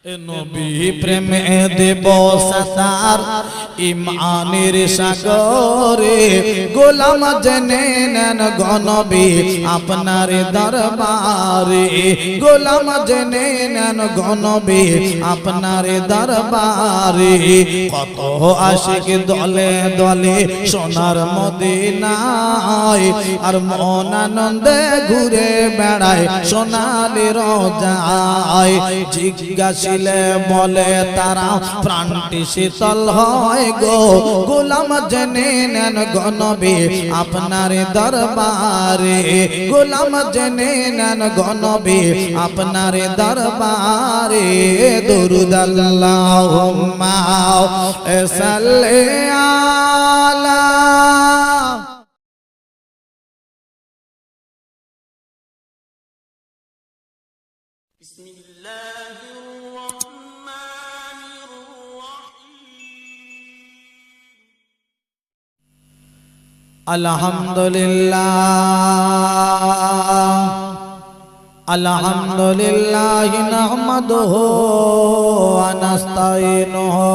নবী প্রেমে দেব সাতার ইমানের সাগরে গোলাম জেনে নেন গনবী আপনার দরবারে গোলাম জেনে নেন গনবী আপনার দরবারে কত আশিক দলে দলে সোনার মদিনায় আর মন আনন্দে ঘুরে বেড়ায় সোনালি রোজায় জিজ্ঞাসা বলে তারা প্রাণটি শীতল হয় গো গোলাম জেনে নেন গনবী আপনার দরবারে গোলাম জেনে নেন গনবী আপনার দরবারে দুরূদ আল্লাহুম্মা সাল্লি আলা আলহামদুলিল্লাহ নাহমাদুহু ওয়া নাস্তাঈনুহু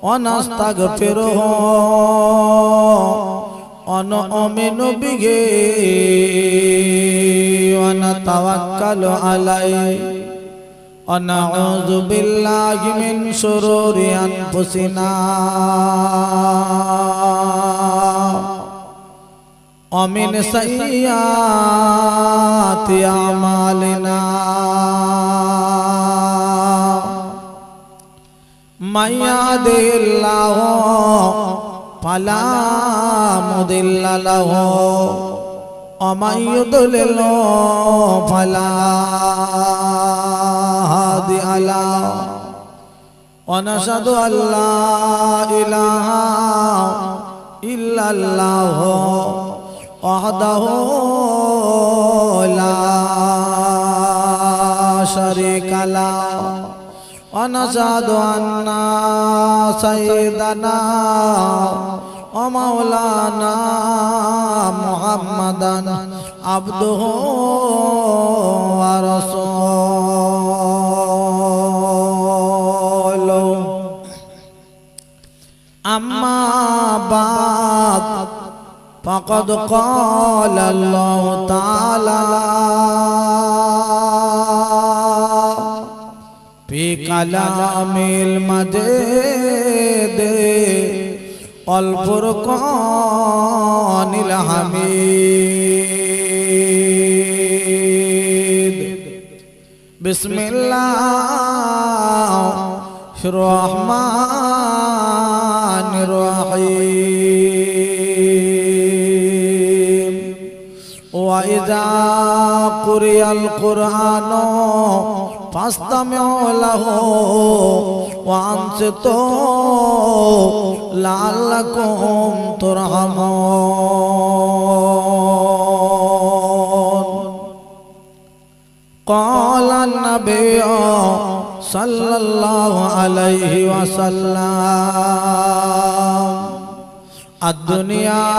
ওয়া নাস্তাগফিরুহু ওয়া নু'মিনু বিহি ওয়া নাতাওয়াক্কালু আলাইহি ونعوذ بالله من شرور أنفسنا ومن سيئات أعمالنا من يهده الله فلا مضل له ومن يضلل فلا هادي له ونشهد أن لا إله إلا الله وحده لا شريك له ونشهد أن سيدنا ومولانا محمدا عبده ورسوله أما بعد فقد قال الله تعالى في كلام المجيد والفرقان الحميد بسم الله الرحمن الرحيم وإذا قرئ القرآن فاستمعوا له وأنصتوا لعلكم ترحمون قال النبي صلى الله عليه وسلم الدنيا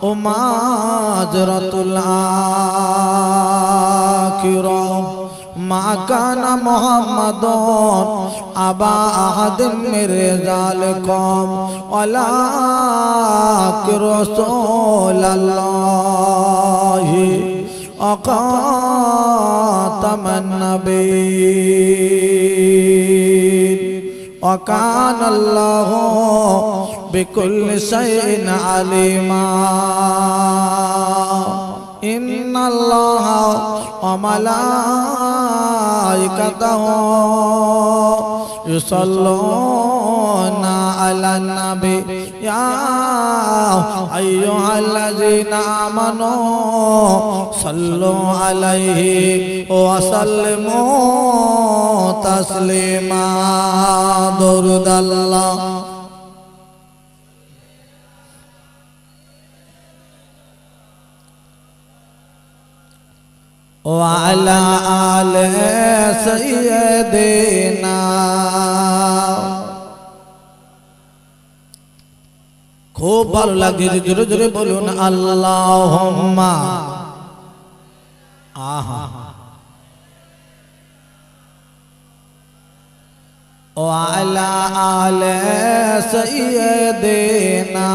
ماجرة الآخرة ما كان محمد أبا أحد من رجالكم ولكن رسول الله وخاتم النبيين وكان الله بكل شيء عليما إن الله وملائكته يصلون على النبي يا أيها الذين آمنوا صلوا عليه وسلموا تسليما درود الله وعلى آل سيدنا খুব ভালো লাগে জোরে জোরে বলুন আল্লাহুম্মা আহা وعلى آل سيدنا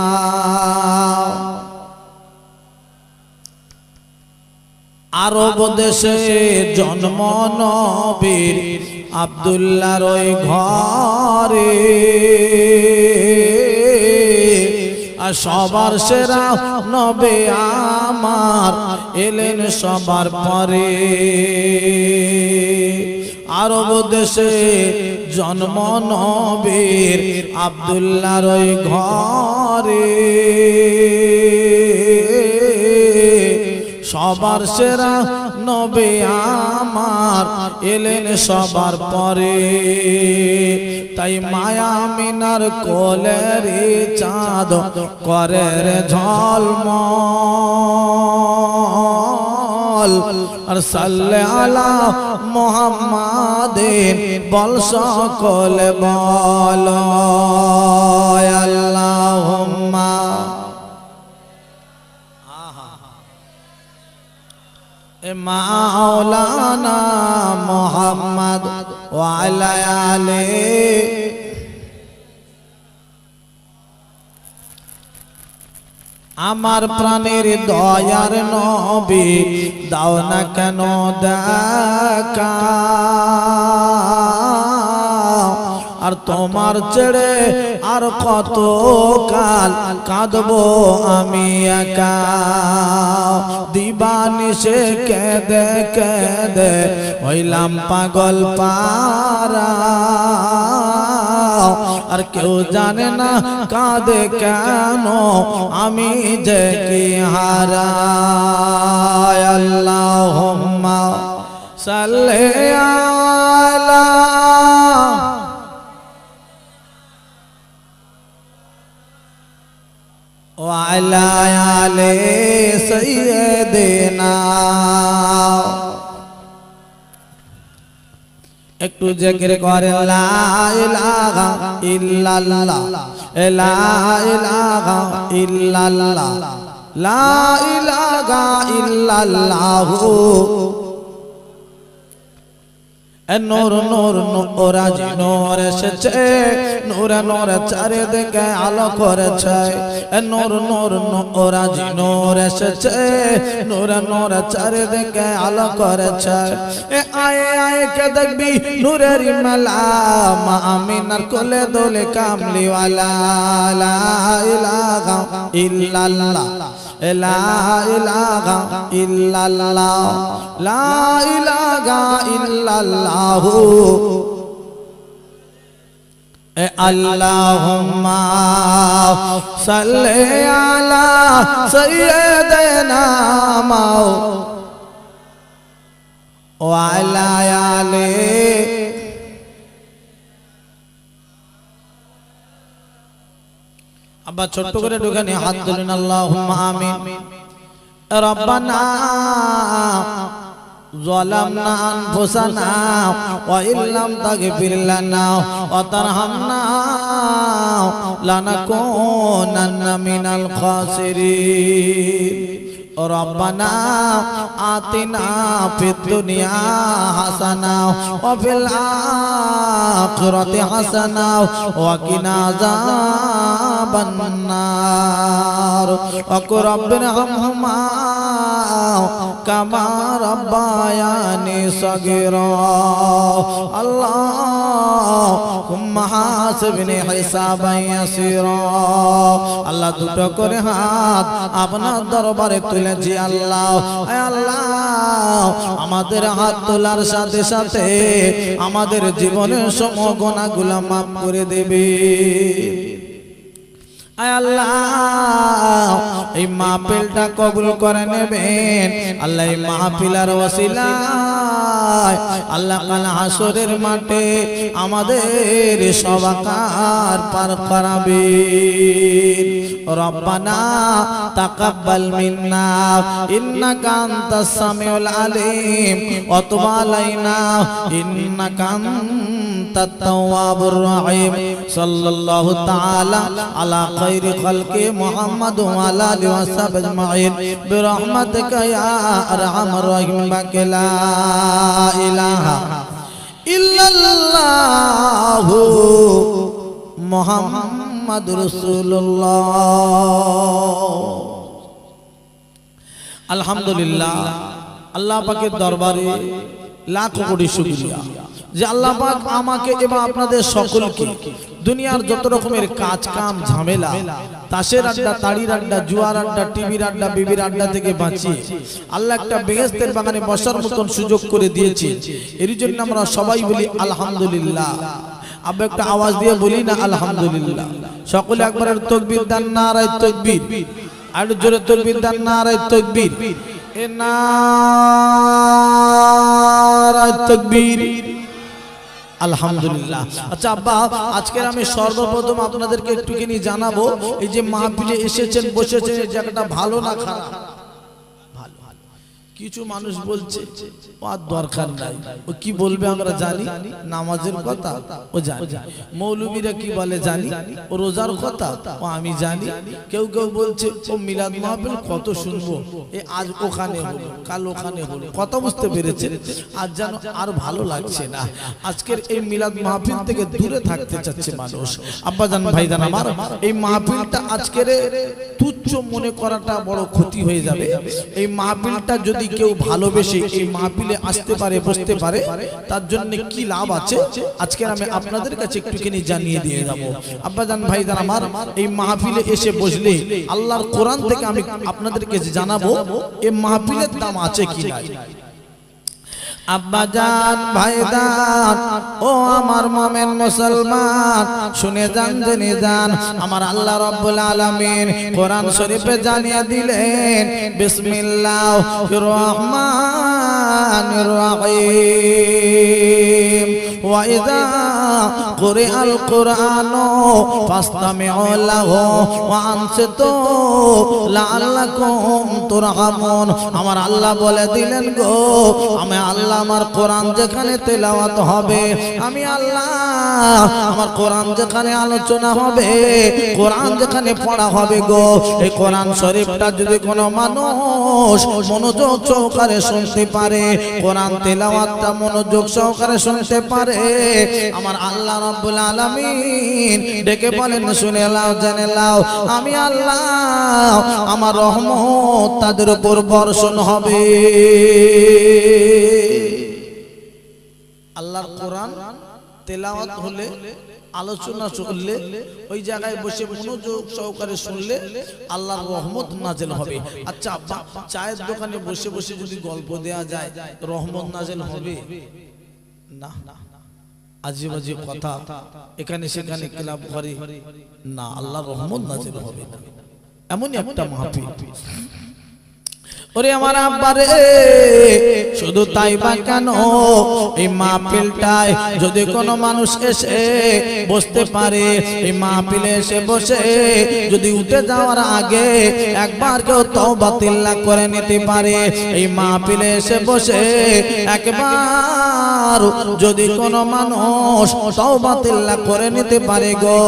আরব দেশে জন্ম নবীর আব্দুল্লাহর ওই ঘরে আর সবার সেরা নবী আমার এলেন সবার পরে আরব দেশে জন্ম নবীর আব্দুল্লাহর ওই ঘরে সবার সেরা নবী আমার এলেন সবার পরে তাই মায়ামিনার কোলের চাঁদ করে রে ঝলমল আর সাল্লে আলা মুহাম্মাদিন বল সকলে বল আল্লাহুম্মা মাওলানা মুহাম্মদ ওয়া আলা আলিহি আমার প্রাণের দয়ার নবী দাও না কেন দেখা আর তোমার ছেড়ে আর কত কাল কাঁদবো আমি একা দিবানিশে কেঁদে কেঁদে হইলাম পাগল পারা আর কেউ জানে না কাঁদে কেন আমি যে কি হারা আল্লাহুম্মা সাল্লি আলা وعلى آل سيدنا একটু জিকির করে লা ইলাহা ইল্লাল্লাহ লা ইলাহা ইল্লাল্লাহ লা ইলাহা ইল্লাল্লাহ নূর নূর নূরাজ নূর এসেছে নূরে নূরে চারিদিকে আলো করেছে নূর নূর নূরাজ নূর এসেছে নূরে নূরে চারিদিকে আলো করেছে এ আয়ে আয়ে কে দেখবি নূরের মেলা মা আমিনার কোলে দোলে কামলিওয়ালা লা ইলাহা ইল্লাল্লাহ লা ইলাহা ইল্লাল্লাহ লা ইলাহা ইল্লাল্লাহ আল্লাহুম্মা সাল্লি আলা সাইয়্যিদিনা ওয়া আলা আলিহি আব্বা ছোট্ট করে ঢুকানি হাত তুলেন আল্লাহুম্মা আমিন রব্বানা ظلمنا أنفسنا وإن لم تغفر لنا وترحمنا لنكونن من الخاسرين ربنا آتنا في الدنيا حسنة وفي الآخرة حسنة وقنا عذاب النار وقل رب ارحمهما كما ربياني صغيرا اللهم حاسبني حسابا يسيرا আল্লাহ দুটো করে হাত আপনার দরবারে তুলেছি আল্লাহ আল্লাহ আমাদের হাত তোলার সাথে সাথে আমাদের জীবনের সমস্ত গুনাহগুলো মাফ করে দেবে আল্লাহ এই মাহফিলটা কবুল করে নেবেন আল্লাহ এই মাহফিলের ওসিলায় আল্লাহ কাল হাসরের মাঠে আমাদের সবাকার পার করাবেন রব্বানা তাকাব্বাল মিন্না ইন্নাকা আনতাস সামিউল আলিম ওয়া তুব আলাইনা ইন্নাকা আনতাত তাওয়াবুর রহিম সাল্লাল্লাহু তাআলা আলা خير خلق محمد وعلى آله وصحبه أجمعين برحمتك يا أرحم الراحمين لا إله إلا الله ইল্লাল্লাহু মুহাম্মাদুর রাসূলুল্লাহ। আলহামদুলিল্লাহ, আল্লাহ পাকের দরবারে লাখ কোটি শুকরিয়া যে আল্লাহ পাক আমাকে এবং আপনাদের সকলকে দুনিয়ার যত রকমের কাজ কাম ঝামেলা, তাসের আড্ডা, তাড়ির আড্ডা, জুয়ার আড্ডা, টিভির আড্ডা, বিবির আড্ডা থেকে বাঁচিয়ে আল্লাহ একটা বেহেশতের বাগানে বসার মতন সুযোগ করে দিয়েছে। এর জন্য আমরা সবাই বলি আলহামদুলিল্লাহ। আবার একটা আওয়াজ দিয়ে বলি না আলহামদুলিল্লাহ। সকলে একবার তাকবীর দেন, নারায়ে তাকবীর। আর জোরে তাকবীর দেন, নারায়ে তাকবীর। এ নারায়ে তাকবীর। আলহামদুলিল্লাহ। আচ্ছা আব্বা, আজকের আমি সর্বপ্রথম আপনাদেরকে একটুখানি জানাবো, এই যে মাহফিলে এসেছেন, বসেছেন, এই জায়গাটা ভালো না খারাপ? ভালো। কিছু মানুষ বলছে ও আর দরকার নাই, ও কি বলবে আমরা জানি, নামাজের কথা ও জানি, মৌলবীরা কি বলে জানি, ও রোজার কথা ও আমি জানি। কেউ কেউ বলছে ও মিলাদ মাহফিল কত শুনবো, এ আজ ওখানে হলো, কাল ওখানে হলো, কথা বুঝতে পেরেছে? আজ যেন আর ভালো লাগছে না, আজকের এই মিলাদ মাহফিল থেকে দূরে থাকতে চাচ্ছে মানুষ। আব্বাজান ভাইজান আমার, এই মাহফিলটা আজকের তুচ্ছ মনে করাটা বড় ক্ষতি হয়ে যাবে। এই মাহফিলটা যদি কেউ ভালোবেসে এই মাহফিলে আসতে পারে, বসতে পারে, তার জন্য কি লাভ আছে আজকে আমি আপনাদের কাছে একটুখানি জানিয়ে দিয়ে যাব। আব্বাজান ভাইজান আমার, এই মাহফিলে এসে বসলে আল্লাহর কোরআন থেকে আমি আপনাদেরকে জানাবো এই মাহফিলের দাম আছে কি নাই। আব্বাজান ভাইজান ও আমার মুমিন মুসলমান, শুনে যান, জেনে যান, আমার আল্লাহ রাব্বুল আলামিন কোরআন শরীফে জানিয়ে দিলেন বিসমিল্লাহির রহমানির রহিম, ওয়া ইযা কুরিআল কুরআনু ফাসতামিউ লাহু ওয়া আনসিতু লাআল্লাকুম তুরহামুন। আমার আল্লাহ বলে দিলেন গো, আমি আল্লাহ আমার কোরআন যেখানে তেলাওয়াত হবে, আমি আল্লাহ আমার কোরআন যেখানে আলোচনা হবে, কোরআন যেখানে পড়া হবে গো, এই কোরআন শরীফটা যদি কোনো মানুষ মনোযোগ সহকারে শুনতে পারে, কোরআন তেলাওয়াতটা মনোযোগ সহকারে শুনতে পারে, আমার আল্লাহ রাব্বুল আলামিন ডেকে বলেন শুনে লাও, জেনে লাও, আমি আল্লাহ আমার রহমত তাদের উপর বর্ষণ হবে। আল্লাহর কোরআন তেলাওয়াত হলে, আলোচনা চললে, ওই জায়গায় বসে মনোযোগ সহকারে শুনলে আল্লাহর রহমত নাযিল হবে। আচ্ছা আব্বা, চায়ের দোকানে বসে বসে যদি গল্প দেয়া যায় রহমত নাযিল হবে না? আজে বাজে কথা এখানে সেখানে ক্লাব করে না, আল্লাহর রহমত নাযিল হবে না। এমনই একটা মাহফিল। ওরে আমার আব্বারে, শুধু তাই বা কেন, এই মাহফিলটায় যদি কোনো মানুষ এসে বসতে পারে, এই মাহফিলে এসে বসে যদি উঠে যাওয়ার আগে একবার কেউ তওবা তিল্লা করে নিতে পারে, এই মাহফিলে এসে বসে একবার যদি কোনো মানুষ তওবা তিল্লা করে নিতে পারে গো,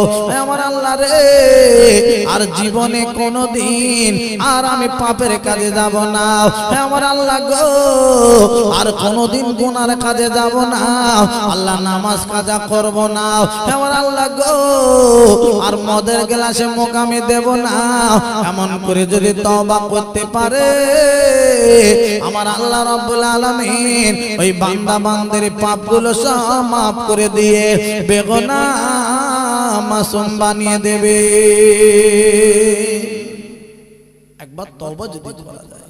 আমার আল্লাহ রে, আর জীবনে কোনোদিন আর আমি পাপের কাজে যাব না, আমার আল্লাহ গো, আর কোনদিন গুনার কাজে যাব না, আল্লাহ নামাজ কাজা করব না, আমার আল্লাহ গো, আর মদের গ্লাসে মোকামি দেব না, এমন করে যদি তওবা করতে পারে, আমার আল্লাহ রাব্বুল আলামিন ওই বান্দা বান্দার পাপগুলো সব মাফ করে দিয়ে বেগুনাহ মাসুম বানিয়ে দেবে। একবার তওবা যদি করা যায়।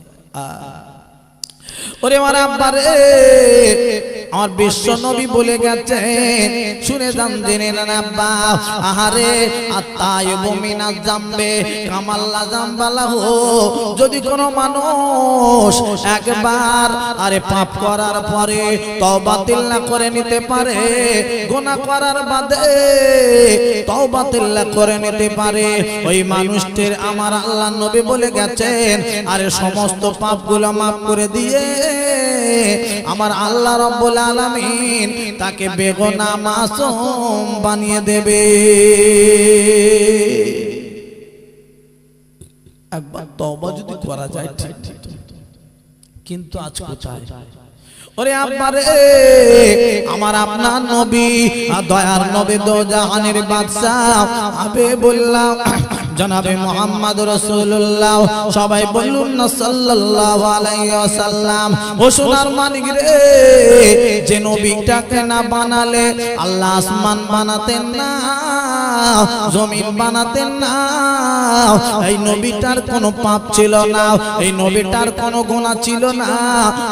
ওরে আমার আব্বারে, আমার বিশ্ব নবী বলে গেছেন, শুনে যান, জেনে নেন আব্বা, আহারে আত্তায়িবু মিনাজ জামবে কামাল্লা জামবালাহু, যদি কোনো মানুষ একবার আরে পাপ করার পরে তওবা তিল্লা করে নিতে পারে, গুনাহ করার বাদে তওবা তিল্লা করে নিতে পারে, ওই মানুষটির আমার আল্লাহ নবী বলে গেছেন, আরে সমস্ত পাপগুলো মাফ করে দিয়ে আমার আল্লাহ রাব্বুল আলামিন তাকে বেগুনাহ মাসুম বানিয়ে দেবে। একবার তওবা যদি করা যায় ঠিক, কিন্তু আজ কোথায় ওরে আব্বারে আমার আপনার নবী দয়ার নবী দো জাহানের বাদশা আবে বললাম জনাবে মুহাম্মদ রাসূলুল্লাহ সবাই বলুন না সাল্লাল্লাহু আলাইহি ওয়াসাল্লাম। ও সোনার মানিক রে, যে নবীটাকে না বানালে আল্লাহ আসমান বানাতেন না, জমিন বানাতেন না। এই নবীটার কোনো পাপ ছিল না, এই নবীটার কোনো গুনাহ ছিল না,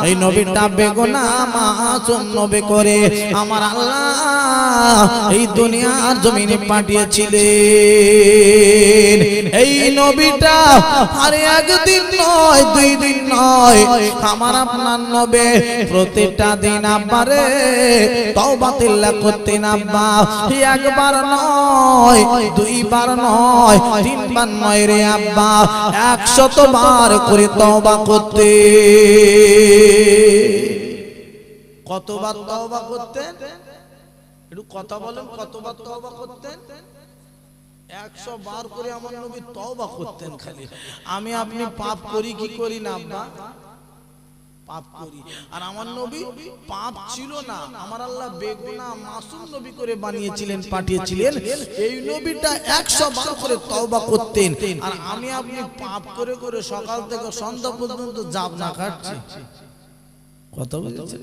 এই নবীটা বেগুনাহ মাসুম নবী করে আমার আল্লাহ এই দুনিয়ার জমিনে পাঠিয়েছিলেন। এই নবীটা আর একদিন নয়, দুই দিন নয়, আমার আপনার নবী প্রতিটা দিন আব্বারে তওবা তিল্লাহ করতেন আব্বা। একবার নয়, দুইবার নয়, তিনবার নয় রে আব্বা, 100 বার করে তওবা করতে। কতবার তওবা করতেন? একটু কথা বলেন, কতবার তওবা করতেন? 100 বার করে আমার নবী তওবা করতেন। খালি আমি আপনি পাপ করি কি করি না আব্বা? পাপ করি। আর আমার নবী পাপ ছিল না, আমার আল্লাহ বেগুনাহ মাসুম নবী করে বানিয়েছিলেন, পাঠিয়েছিলেন। এই নবীটা 100 বার করে তওবা করতেন। আর আমি আপনি পাপ করে করে সকাল থেকে সন্ধ্যা পর্যন্ত জাবনা কাটছি। কথা বলছেন?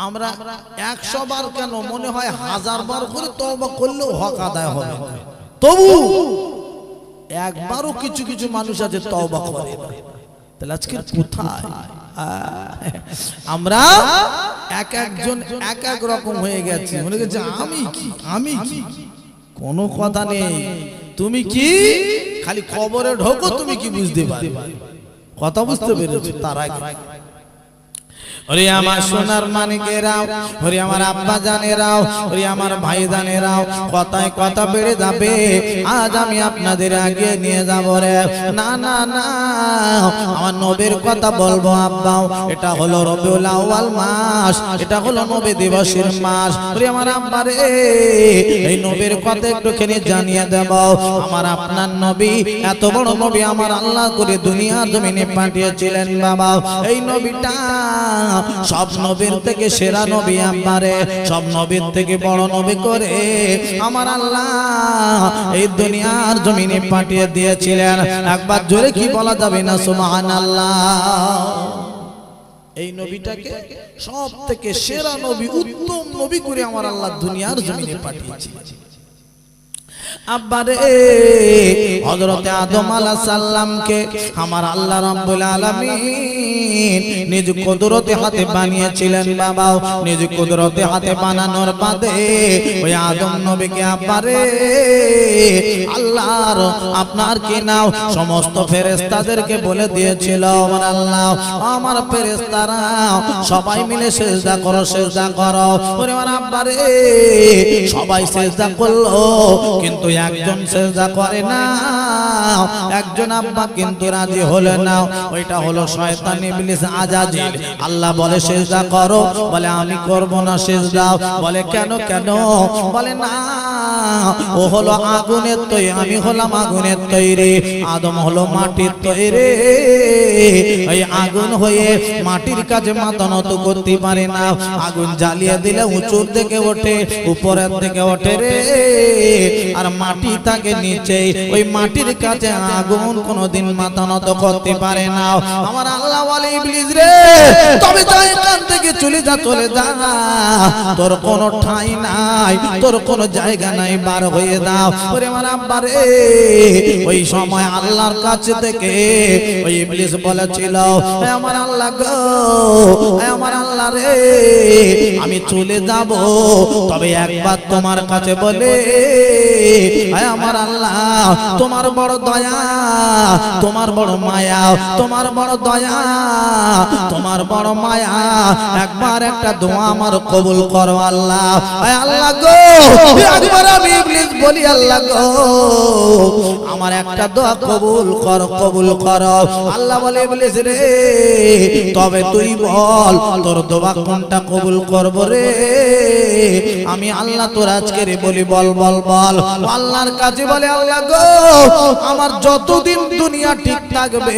আমরা 100 বার কেন, মনে হয় 1000 বার করে তওবা করলেও হক আদায় হবে। তবু একবারও কিছু কিছু মানুষ আছে তওবা করে না। তাহলে আজকে কোথায় আমরা একজন এক এক রকম হয়ে গেছি। মনে করছে আমি কি, আমি কি, কোনো কথা নেই। তুমি কি খালি কবরে ঢোকো, তুমি কি বুঝতে পারবে? কথা বুঝতে পেরেছো? তার আগে ওরে আমার সোনার মানিকেরাও, ওরে আমার আব্বা জানেরাও, ওরে আমার ভাই জানেরাও, কথায় কথা বেড়ে যাবে। আজ আমি আপনাদের আগে নিয়ে যাব রে। না না না, আমার নবীর কথা বলবো আব্বাও। এটা হলো রবিউল আউয়াল মাস, এটা হলো নবী দিবসের মাস। ওরে আমার আব্বা রে, এই নবীর কথা একটুখানি জানিয়ে দেব। আমার আপনার নবী এত বড় নবী আমার আল্লাহ করে দুনিয়ার জমিনে পাঠিয়েছিলেন বাবা। এই নবীটা সব নবীর থেকে সেরা নবী আব্বারে, সব নবীর থেকে বড় নবী করে আমার আল্লাহ এই দুনিয়ার জমিনে পাঠিয়ে দিয়েছিলেন। একবার জোরে কি বলা যাবে না সুবহানাল্লাহ? এই নবীটাকে সব থেকে সেরা নবী, উত্তম নবী করে আমার আল্লাহ দুনিয়ার জমিনে পাঠিয়েছিলেন। আব্বারে হযরতে আদম আলাইহিস সালামকে আমার আল্লাহ রাব্বুল আলামিন নিজ কুদরতে হাতে বানিয়েছিলেন বাবা। নিজ কুদরতে হাতে বানানোর বাদে ওই আদম নবীকে আব্বারে আল্লাহর আপনার কি নাও সমস্ত ফেরেশতাদেরকে বলে দিয়েছিল আমার আল্লাহ, আমার ফেরেশতারা সবাই মিলে সিজদা করো, সিজদা করো। ওরে আমার আব্বারে সবাই সিজদা করলো, কিন্তু একজন সিজদা করে না, একজন আব্বা কিন্তু রাজি হলো না। ওইটা হলো শয়তান ইবলিস আজাজিল। আল্লাহ বলে সিজদা করো, বলে আমি করব না সিজদা। বলে কেন কেন? বলে না, ও হলো আগুনের তৈরি, আমি হলাম আগুনের তৈরি, আদম হলো মাটির তৈরি। এই আগুন হয়ে মাটির কাছে মাথা নত করতে পারে না। আগুন জ্বালিয়ে দিলে উঁচুর দিকে ওঠে, উপরের দিকে ওঠে রে, আর মাটি থাকে নিচে। ওই মাটির কাছে আগুন কোনদিন মাথা নত করতে পারে না। আমার আল্লাহ বলে ইবলিস রে, তবে তাই এখান থেকে চলে যা, চলে যা, তোর কোনো ঠাঁই নাই, তোর কোনো জায়গা নাই, বার হয়ে দাও। ওরে আমার আব্বা রে, ওই সময় আল্লাহর কাছে থেকে ওই ইবলিস বলেছিল, আমার আল্লাহ গো, আমার আল্লাহ রে, আমি চলে যাব, তবে একবার তোমার কাছে বলে আমার আল্লাহ তোমার বড় দয়া, তোমার বড় মায়া, তোমার বড় দয়া, তোমার বড় মায়া, একবার একটা দোয়া আমার কবুল করো আল্লাহ। আল্লাহ গো, একবার আমি ইবলিস বলি আল্লাহ গো, আমার একটা দোয়া কবুল করো, কবুল করো। আল্লাহ বলে ইবলিস রে, তবে তুই বল তোর দোয়া কোনটা কবুল করব রে। আমি আল্লাহ তোর আজকে রে বলি, বল বল বল। ও আল্লাহর কাছে বলে আল্লাহ গো আমার যতদিন দুনিয়া ঠিক থাকবে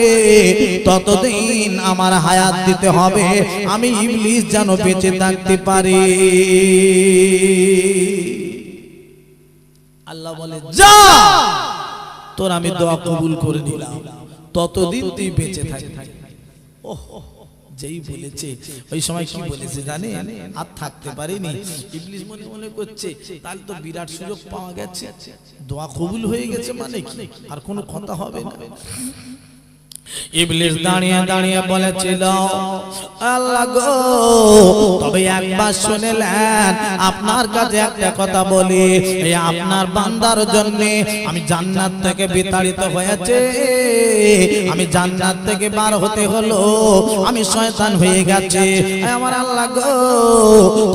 ততদিন আমার হায়াত দিতে হবে, আমি ইবলিস যেন বেঁচে থাকতে পারি। আল্লাহ বলে যা তোর আমি দোয়া কবুল করে নিলাম, ততদিন তুই বেঁচে থাকবি। ওহ যেই বলেছে ওই সময় কি বলেছে জানে, আর থাকতে পারিনি। ইবলিস মনে মনে করছে তাহলে তো বিরাট সুযোগ পাওয়া গেছে, দোয়া কবুল হয়ে গেছে, মানে কি আর কোনো কথা হবে না। ইবলিস দাঁড়িয়ে দাঁড়িয়ে বলেছিল আল্লাহ গো তবে একবার শুনলেন আপনার কাছে একটা কথা বলি, এই আপনার বান্দার জন্য আমি জান্নাত থেকে বিতাড়িত হয়েছে, আমি জান্নাত থেকে বার হতে হলো, আমি শয়তান হয়ে গেছে আমার আল্লাহ গো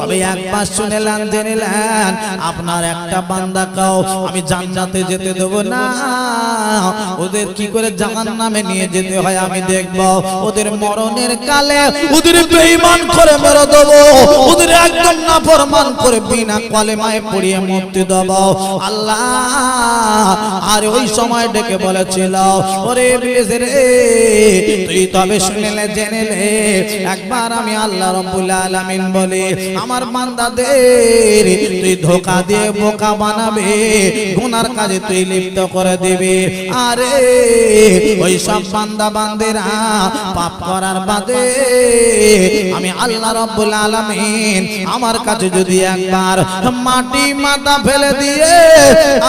তবে একবার শুনলেন জেনেলেন আপনার একটা বান্দা কাও আমি জান্নাতে যেতে দেব না, ওদের কি করে জাহান্নামে নিয়ে যেতে হয় আমি দেখব, ওদের মরণের কালে ওদের বেঈমান করে মেরে দেব, ওদের একদম নাফরমান করে বিনা কলেমায় পড়িয়ে মুক্তি দেব আল্লাহ। আর ওই সময় ডেকে বলেছিল ওরে ইবলিস রে তুই তবে শুনলে জেনেলে একবার আমি আল্লাহ রাব্বুল আলামিন বলে আমার বান্দাদের তুই ধোঁকা দিয়ে বোকা বানাবে, গুনার কাজে তুই লিপ্ত করে দিবি, আরে ওই সব বান্দা বান্দেরা পাপ করার বাদে আমি আল্লাহ রাব্বুল আলামিন আমার কাছে যদি একবার মাটি মাথা ফেলে দিয়ে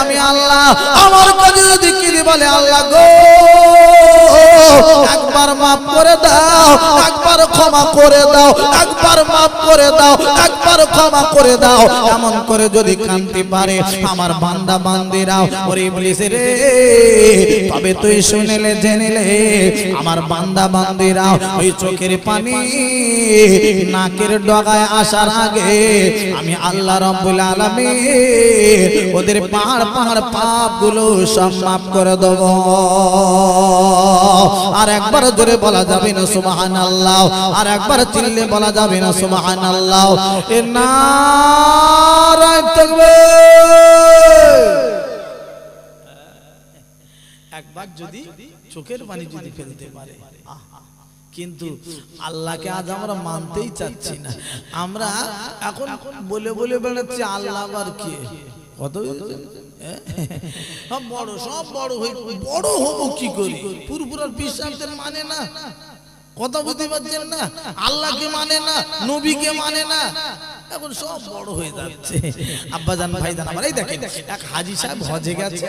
আমি আল্লাহ আমার কাছে যদি কি বলে আল্লাহ গো একবার মাফ করে দাও, একবার ক্ষমা করে দাও, একবার মাফ করে দাও, একবার ক্ষমা করে দাও, এমন করে যদি কাঁদতে পারে আমার বান্দা বান্দিরা ওরে ইবলিস রে তবে তুই শুনলে জেনেলে আমার বান্দা বান্দিরা ওই চোখের পানি নাকের ডগায় আসার আগে আমি আল্লাহ রাব্বুল আলামিন ওদের পাহাড় পাহাড় পাপগুলো সব মাফ করে দেব। আর একবার জোরে বলা যাবে না সুবহানাল্লাহ, আর একবার চিল্লে বলা যাবে না সুবহানাল্লাহ। এ নারায়ে তাকবীর। একবার যদি চোখের পানি যদি ফেলতে পারে, কিন্তু আল্লাহকে আজ আমরা মানতেই চাচ্ছি না, আমরা এখন বলে বলে বেড়াচ্ছি আল্লাহ আবার কে, কত বড় সব বড় হয়ে বড় হবো কি করি, পুরপুরার বিশ্বাসের মানে না, কথা বুঝতে পারছেন না, আল্লাহকে মানে না, নবীকে মানে না, এখন সব বড় হয়ে যাচ্ছে। আব্বাজান ভাইজান আমার এই দেখেন এক হাজী সাহেব হজে গেছে,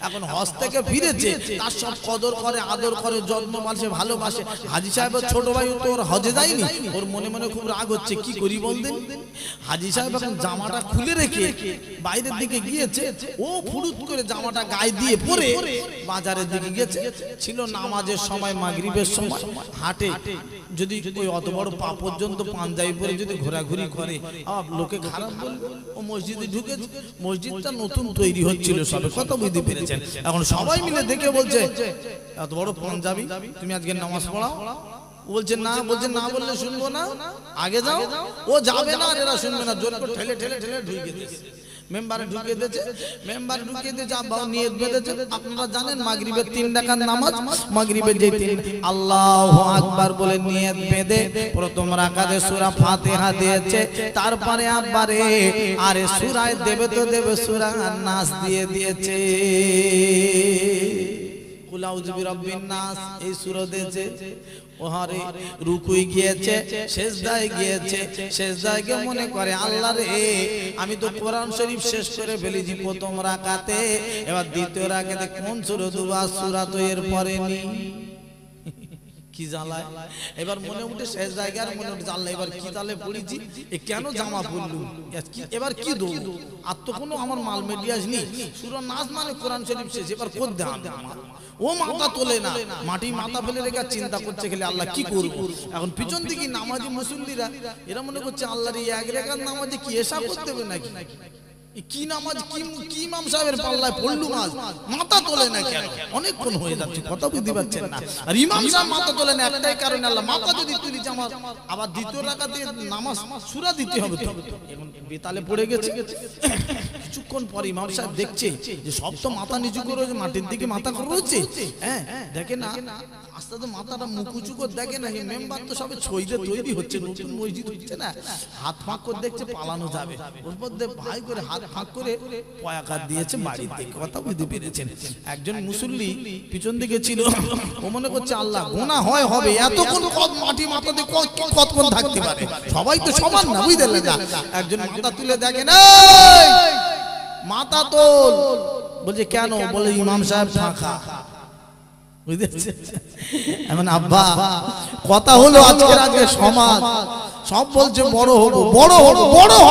এখন হজ থেকে ফিরেছে, তার সব কদর করে আদর করে যত্ন মানুষে ভালোবাসে। হাজী সাহেবের ছোট ভাই তো ওর হজে যায়নি, ওর মনে মনে খুব রাগ হচ্ছে, কি করি বলতেন। হাজী সাহেব এখন জামাটা খুলে রেখে বাইরের দিকে গিয়েছে, ও ফুরুত করে জামাটা গায়ে দিয়ে পরে বাজারের দিকে গেছে, ছিল নামাজের সময় মাগরিবের সময়, হাটে যদি ওই অত বড় পা পর্যন্ত পাঞ্জাবি পরে যদি ঘোরাঘুরি করে লোকে খারাপ বলবে। ও মসজিদে ঢুকেছে, মসজিদটা নতুন তৈরি হচ্ছিল সবে, কত বুঝতে পেরেছেন। এখন সবাই মিলে দেখে বলছে এত বড় পাঞ্জাবি তুমি আজকে নামাজ পড়াও, বলছে না, বলছে না বললে শুনবো না, আগে যাও। ও যাবে না আর এরা শুনবে না, জোরে করে ঠেলে ঠেলে ঠেলে ঢুকে দিয়েছে মেম্বারে, ঢুকিয়ে দিয়েছে মেম্বারে, ঢুকিয়ে দিয়েছে। আব্বাও নিয়ত বেঁধেছে, আপনারা জানেন মাগরিবের 3 রাকাত নামাজ, মাগরিবের যে 3 আল্লাহু আকবার বলে নিয়ত বেঁধে প্রথম রাকাতে সূরা ফাতিহা দিয়েছে, তারপরে আব্বারে আরে সূরায় দেবে তো দেবে সূরা নাস দিয়ে দিয়েছে, কুল আউযু বিরাব্বিন নাস এই সূরা দিয়েছে। ওহারে রুকুই গিয়েছে, সেজদায় গিয়েছে, সেজদায় গিয়ে মনে করে আল্লাহ রে আমি তো কোরআন শরীফ শেষ করে ফেলেছি প্রথম রাকাতে, এবার দ্বিতীয় রাকাতে কোন সূরা দুবা সূরা তো এর পরে নেই, কি জ্বালায়। এবার মনে উঠে শেষ জায়গায় মনে উঠে আল্লাহ এবার কি তালে পড়েছি, এ কেন জামা পড়লু, এবার কি দো, আর তো কোনো আমার মাল মেডিয়াস নেই, সূরা নাস মানে কোরআন শরীফ শেষ, এবার কোন দাম আমার ও মাথা তোলে না, মাটি মাথা ফেলে রেখে চিন্তা করছে খেলে আল্লাহ কি করবো। এখন পিছন দিকে নামাজি মুসল্লিরা এরা মনে করছে আল্লাহর এই 1 রাকাত নামাজে কি এসা করতে হবে নাকি, কি নামাজ কি ইমাম সাহেবের পাল্লায় পড়লু মাছ মাথা তোলে না কেন? অনেকক্ষণ হয়ে যাচ্ছে, কথা বুঝতে পারছেন না। আর ইমাম সাহেব মাথা তোলে না একটাই কারণে, আল্লাহ মাথা যদি তুলি জামাত আবার দ্বিতীয় রাকাতে নামাজ সূরা দিতে হবে, তো এখন বেতালে পড়ে গেছে। কিছুক্ষণ পরে ইমাম সাহেব দেখছে যে সব তো মাথা নিচু করে মাটির দিকে মাথা করছে, হ্যাঁ দেখে না আস্তে আস্তে মাথাটা মুখ উঁচু করে দেখে না, মেম্বার তো সবে ছইতে তৈরি হচ্ছে, নতুন মসজিদ হচ্ছে না, হাত ফাঁক করে দেখছে পালানো যাবে, ওর মধ্যে ভাই করে হাত ফাঁক করে পয়াকার দিয়েছে বাড়ির দিকে, কথা বুঝতে পেরেছেন। একজন মুসল্লি পিছন দিকে ছিল, ও মনে করছে আল্লাহ গোনা হয় হবে, এতক্ষণ মাটি মাথাতে কতক্ষণ থাকতে পারে, সবাই তো সমান না, বুঝতে না। একজন মাথা তুলে দেখে না, মাথা তোল, বলছে কেন? বলে ইমাম সাহেব ফাঁকা, বুঝেছে? এখন আব্বা কথা হলো আজকে সমাজ সব বলছে বড় হবো বড় হবো বড় হ,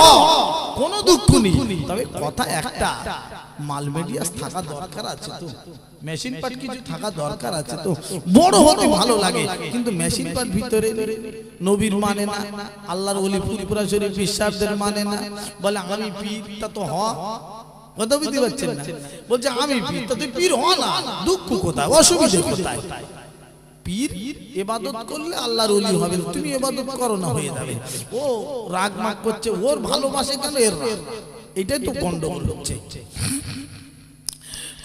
কোনো দুঃখ নেই, তবে কথা একটা, মাল মিডিয়াস থাকা দরকার আছে, তো মেশিন পাট কিছু থাকা দরকার আছে, তো বড় হতে ভালো লাগে, কিন্তু মেশিন পাট ভিতরে নবীর মানে না, আল্লাহর ওলি ফুরফুরা শরীফ বিশ্বাসদের মানে না, বলে আমি পীর, তা তো হ, কথা বুঝতে পারছেন না? বলছে আমি পীর, তা তুই পীর হ না, দুঃখ কোথায়, অসুবিধা কোথায়? পীর ইবাদত করলে আল্লাহর ওলি হবে, তুমি ইবাদত করো না হয়ে যাবে। ও রাগ মাগ করছে, ওর ভালোবাসে কেন এর রাগ, এটাই তো গন্ডগোল হচ্ছে।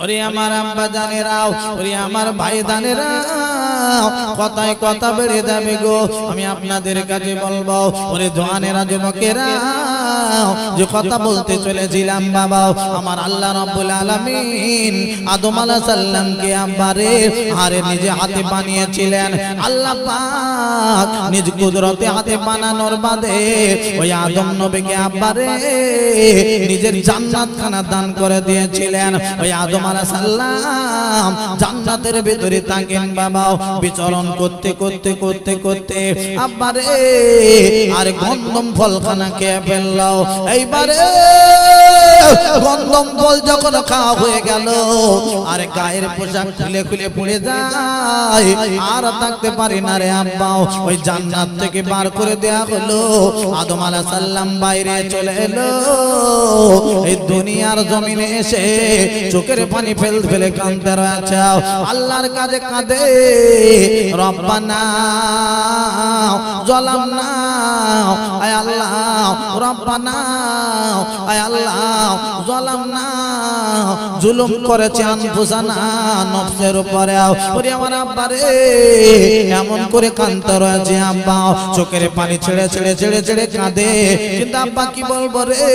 ওরে আমার আব্বা জানেরাও, ওরে আমার ভাই জানেরাও, কথায় কথা বেড়ে যাবে গো, আমি আপনাদের কাছে বলবো, ওরে জওয়ানেরা যুবকেরা, যে কথা বলতে চলেছিলাম বাবা, আমার আল্লাহ রাব্বুল আলামিন আদম আলাইহিস সালামকে আব্বারে হারে নিজে হাতে বানিয়েছিলেন, আল্লাহ পাক নিজ কুদরতে হাতে বানানোর বাদে ওই আদম নবীকে আব্বারে নিজের জান্নাত খানা দান করে দিয়েছিলেন। ওই আদম আলাইহিস সালাম জান্নাতের ভিতরে থাকেন বাবা, বিচরণ করতে করতে করতে করতে আব্বারে আর গন্ধম ফলখানা খেয়ে ফেলল। এইবারে গন্ধম ফল যখন খাওয়া হয়ে গেল, আর গায়ের পোশাক খুলে খুলে পড়ে যায়, আর থাকতে পারি না রে আব্বা, ওই জান্নাত থেকে বার করে দেয়া হলো। আদম আলাইহিস সালাম বাইরে চলে এলো, এই দুনিয়ার জমিনে এসে চোখের পানি ফেলে ফেলে কাঁদতে রয়েছে, আল্লাহর কাছে কাঁদে, রব্বানা যালামনা, আয় আল্লাহ রব্বানা, আয় আল্লাহ যালামনা, জুলুম করেছে আনফুসানা, নফসের উপরে। ওরে আমার আব্বা রে, এমন করে কাঁদতে রয়েছে আব্বা, চোখের পানি ছেড়ে ছেড়ে ছেড়ে ছেড়ে কাঁদে, কিন্তু আব্বা কি বলবো রে,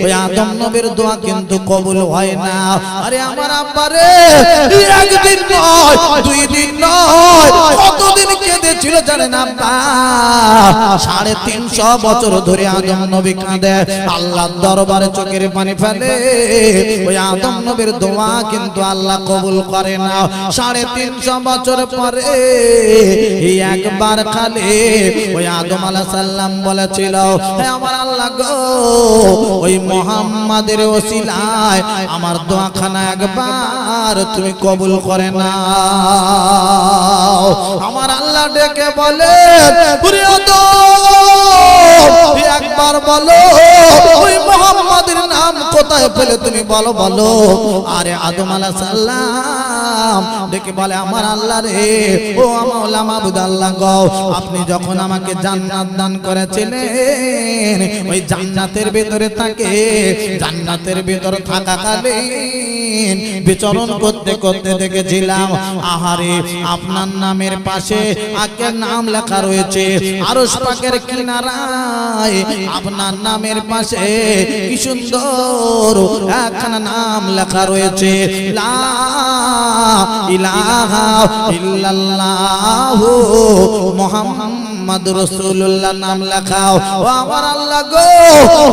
ওই আদম নবীর দোয়া কিন্তু কবুল হয় না। আরে আমার আব্বা রে, একদিন নয়, দুই দিন নয়, কতদিন কেঁদেছিল জানেন আব্বা? 350 বছর ধরে আদম নবী কাঁদে, আল্লাহর দরবারে চোখের পানি ফেলে, ওই আদম নবীর দোয়া কিন্তু আল্লাহ কবুল করে না। 350 বছর পরে একবার খালি ওই আদম আলাইহিস সালাম বলেছিল, হে আমার আল্লাহ গো, ওই মুহাম্মাদের ওসিলায় আমার দোয়াখানা একবার তুমি কবুল করে না। আমার আল্লাহ ডেকে বলে, একবার বলো ওই মুহাম্মাদের নাম কোথায় পেলে তুমি বলো বলো। আরে আদম আলাইহিস সালাম ডেকে বলে, আমার আল্লাহ রে, ও মাওলা মাবুদ আল্লাহ গো, আপনি যখন আমাকে জান্নাত দান করেছিলেন, ওই জান্নাতের ভিতরে থাকে, জান্নাতের ভিতরে থাকাকালীন বিচরণ করতে করতে দেখেছিলাম, আহারে আপনার নামের পাশে আকের নাম লেখা রয়েছে, আরশ পাকের কিনারায় আপনার নামের পাশে কি সুন্দর একখানা নাম লেখা রয়েছে, লা ইলাহা ইল্লাল্লাহু মুহাম্মাদ রাসূলুল্লাহ নাম লেখাও। ও আমার আল্লাহ গো,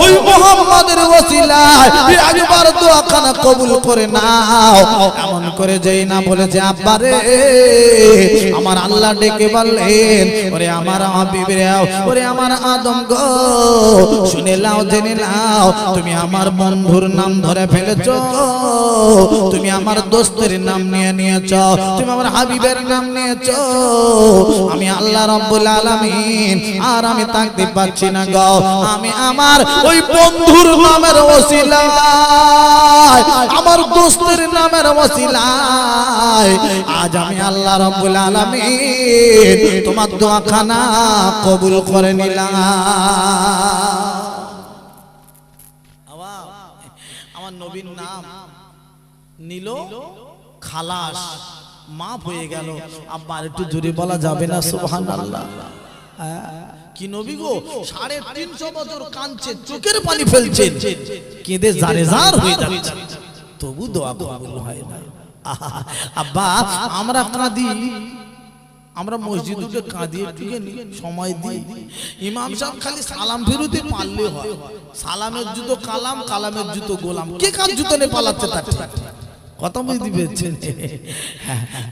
ওই মুহাম্মাদের ওসিলায় একবার দোয়াখানা কবুল করে নাও। এমন করে যেই না বলেছে আব্বা রে, আমার আল্লাহ ডেকে বললেন, ওরে আমার হাবিব রে, ওরে আমার আদম গো, শুনে নাও জেনে নাও, তুমি আমার বন্ধুর নাম ধরে ফেলেছো, তুমি আমার দোস্তের নাম নিয়ে নিয়েছো, তুমি আমার হাবিবের নাম নিয়েছো। আমি আল্লাহ রাব্বুল আলামিন আলামিন আর আমি তাকতে পাচ্ছি না গো আমি আমার ওই বন্ধুর নামের ওসিলায় আমার দোস্তের নামের ওসিলায় আজ আমি আল্লাহ রাব্বুল আলামিন তোমার দোয়াখানা কবুল করে নিলাম আমার নবীর নাম নিল খালাস মাফ হয়ে গেল আব্বা একটু জোরে বলা যাবে না সুবহানাল্লাহ কি নবী গো 350 বছর কাঁদছে চোখের পানি ফেলছেন কেঁদে জারে জার হয়ে যাচ্ছে তবু দোয়া কবুল হয় না আব্বা আমরা কাঁদি আমরা মসজিদে কাঁদি একটুখানি সময় দিই ইমাম সাহেব খালি সালাম ফিরুতে পারলে হয় সালামের জুতো কালাম কালামের জুতো গোলাম কে কার জুতো নে পালাচ্ছে তার কথা বুঝতে পেরেছেন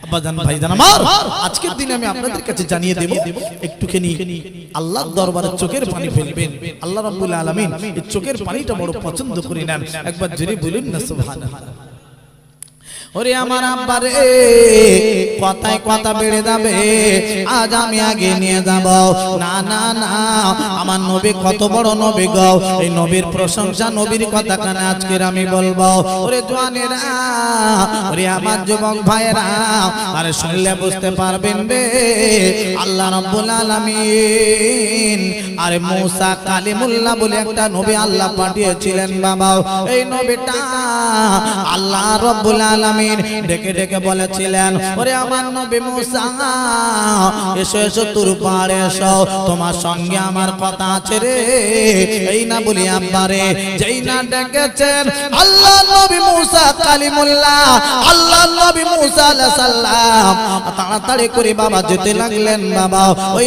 আব্বাজান ভাইজান আমার আজকের দিনে আমি আপনাদের কাছে জানিয়ে দেব একটুখানি আল্লাহর দরবারে চোখের পানি ফেলবেন আল্লাহ রাব্বুল আলামিন এই চোখের পানিটা বড় পছন্দ করে নেন একবার জোরে বলুন না সুবহানাল্লাহ ওরে আমার আব্বা রে কথায় কথা বেড়ে যাবে আজ আমি আগে নিয়ে যাব না না না আমার নবী কত বড় নবী গো এই নবীর প্রশংসা নবীর কথা কানে আজকের আমি বলবো ওরে জওয়ানেরা ওরে আমার যুবক ভাইরা আরে শুনলে বুঝতে পারবেন রে আল্লাহ রাব্বুল আলামিন আরে মুসা কালিমুল্লাহ বলে একটা নবী আল্লাহ পাঠিয়েছিলেন বাবা এই নবীটা আল্লাহ রাব্বুল আলামিন ডেকে ডেকে বলেছিলেন ওরে আমার নবী মুসা এসো এসো তুর পাড়ে এসো তোমার সঙ্গে আমার কথা আছে রে এই না বলি আব্বারে যেই না ডেকেছেন আল্লাহ নবী মুসা কালিমুল্লাহ আল্লাহ নবী মুসা আলাইহিস সালাম তাড়াতাড়ি করে বাবা যেতে লাগলেন বাবা ওই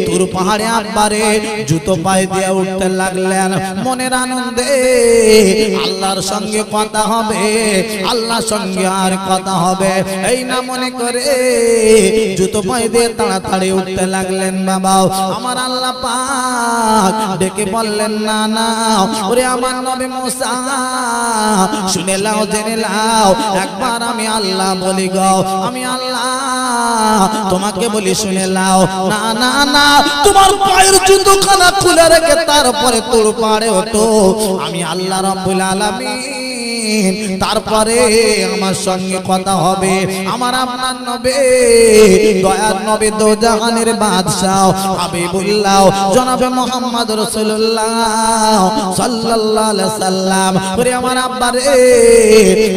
তুর পাহাড়ে আব্বারে জুতো পায়ে দিয়ে উঠতে লাগলেন মনের আনন্দে আল্লাহর সঙ্গে কথা হবে আল্লাহর সঙ্গে আর কথা হবে এই না মনে করে জুতো পায়ে দিয়ে তাড়াতাড়ি উঠতে লাগলেন বাবা আমার আল্লাহ পাক ডেকে বললেন না না ওরে আমার নবী মুসা শুনে লাও জেনে লাও একবার আমি আল্লাহ বলি গো আমি আল্লাহ তোমাকে বলি শুনে লাও না না না তোমার পায়ের জুতোখানা খুলে রেখে তারপরে তোর পাড়ে ওঠো আমি আল্লাহ রাব্বুল আলামিন তারপরে আমার সঙ্গে কথা হবে আমার আপনার নবী দয়ার নবী দো জাহানের বাদশা হাবিবুল্লাহ জনাবে মুহাম্মদ রাসূলুল্লাহ সাল্লাল্লাহু আলাইহি সাল্লাম ওরে আমার আব্বা রে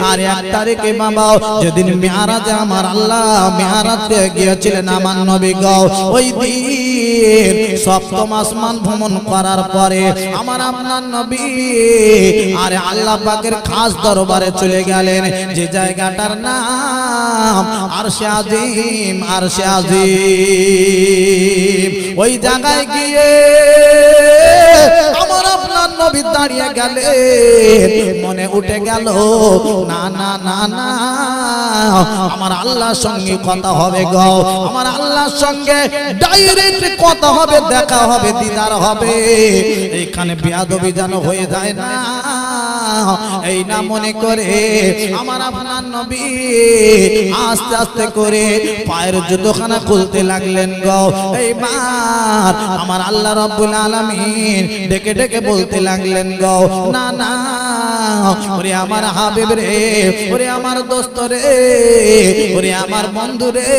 আর 1 তারিখে বাবা যেদিন মিরাজে আমার আল্লাহ মিরাজে গিয়েছিলেন আমার নবী গো ওই দিন সপ্তম আসমান ভ্রমণ করার পরে আমার আপনার নবী আরে আল্লাহ পাকের খাস দরবারে চলে গেলেন যে জায়গাটার নাম আরশে আজিম আরশে আজিম ওই জায়গায় গিয়ে আমার আপনার নবী দাঁড়িয়ে গেলেন মনে উঠে গেল না না না না আমার আল্লাহর সঙ্গে কথা হবে গো আমার আল্লাহর সঙ্গে ডাইরেক্ট কথা হবে দেখা হবে দিদার হবে এইখানে বেয়াদবি যেন হয়ে যায় না এই না মনে করে আমার আপনার নবী আস্তে আস্তে করে পায়ের জুতোখানা খুলতে লাগলেন গো এইবার আমার আল্লাহ রাব্বুল আলামিন ডেকে ডেকে বলতে লাগলেন গো না না ওরে আমার হাবিব রে ওরে আমার দোস্ত রে ওরে আমার বন্ধু রে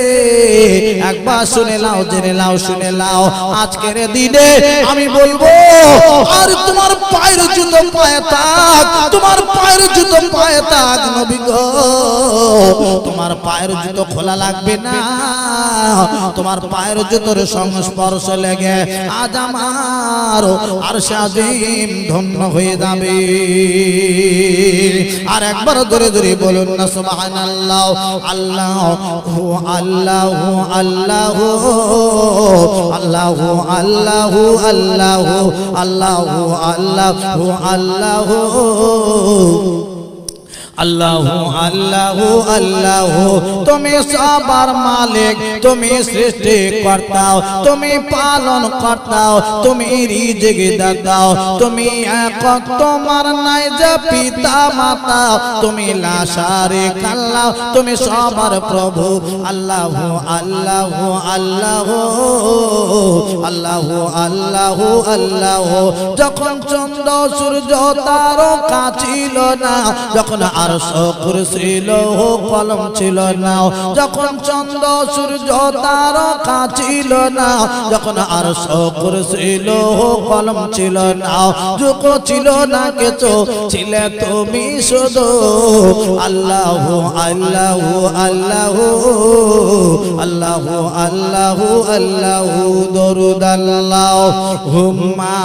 একবার শুনে লাও জেনে লাও শুনে লাও আজকের দিনে আমি বলবো আর তোমার পায়ের জুতো পায়ে থাক তোমার পায়ের জুতো পায়ে থাক নবী গো তোমার পায়ের জুতো খোলা লাগবে না তোমার পায়ের জুতোর সংস্পর্শ লেগে আজ আমার আরশে আজিম ধন্য হয়ে যাবে আর একবার ধরে ধরে বলুন না সুবহানাল্লাহ আল্লাহু আল্লাহু আল্লাহু আল্লাহু আল্লাহু আল্লাহু আল্লাহু আল্লাহু আল্লাহু আল্লাহু আল্লাহু আল্লাহু তুমি সবার মালিক, তুমি সৃষ্টি কর্তাও, তুমি পালন কর্তাও, তুমি রিজিক দাতাও, তুমি একক, তোমার নাই যে পিতা মাতা, তুমি লা শারিকা আল্লাহ, তুমি সবার প্রভু। আল্লাহু আল্লাহু আল্লাহু আল্লাহু আল্লাহু আল্লাহু। যখন চন্দ্র সূর্য তারকা ছিল না, যখন আরশ কুরসি লৌহ কলম ছিল না, যখন চন্দ্র সূর্য তারকা ছিল না, যখন আরশ কুরসি লৌহ কলম ছিল না, যুগ ছিল না কিছু, ছিলে তুমি শুধু। আল্লাহু আল্লাহু আল্লাহু আল্লাহু আল্লাহু আল্লাহু। দরুদ আল্লাহুম্মা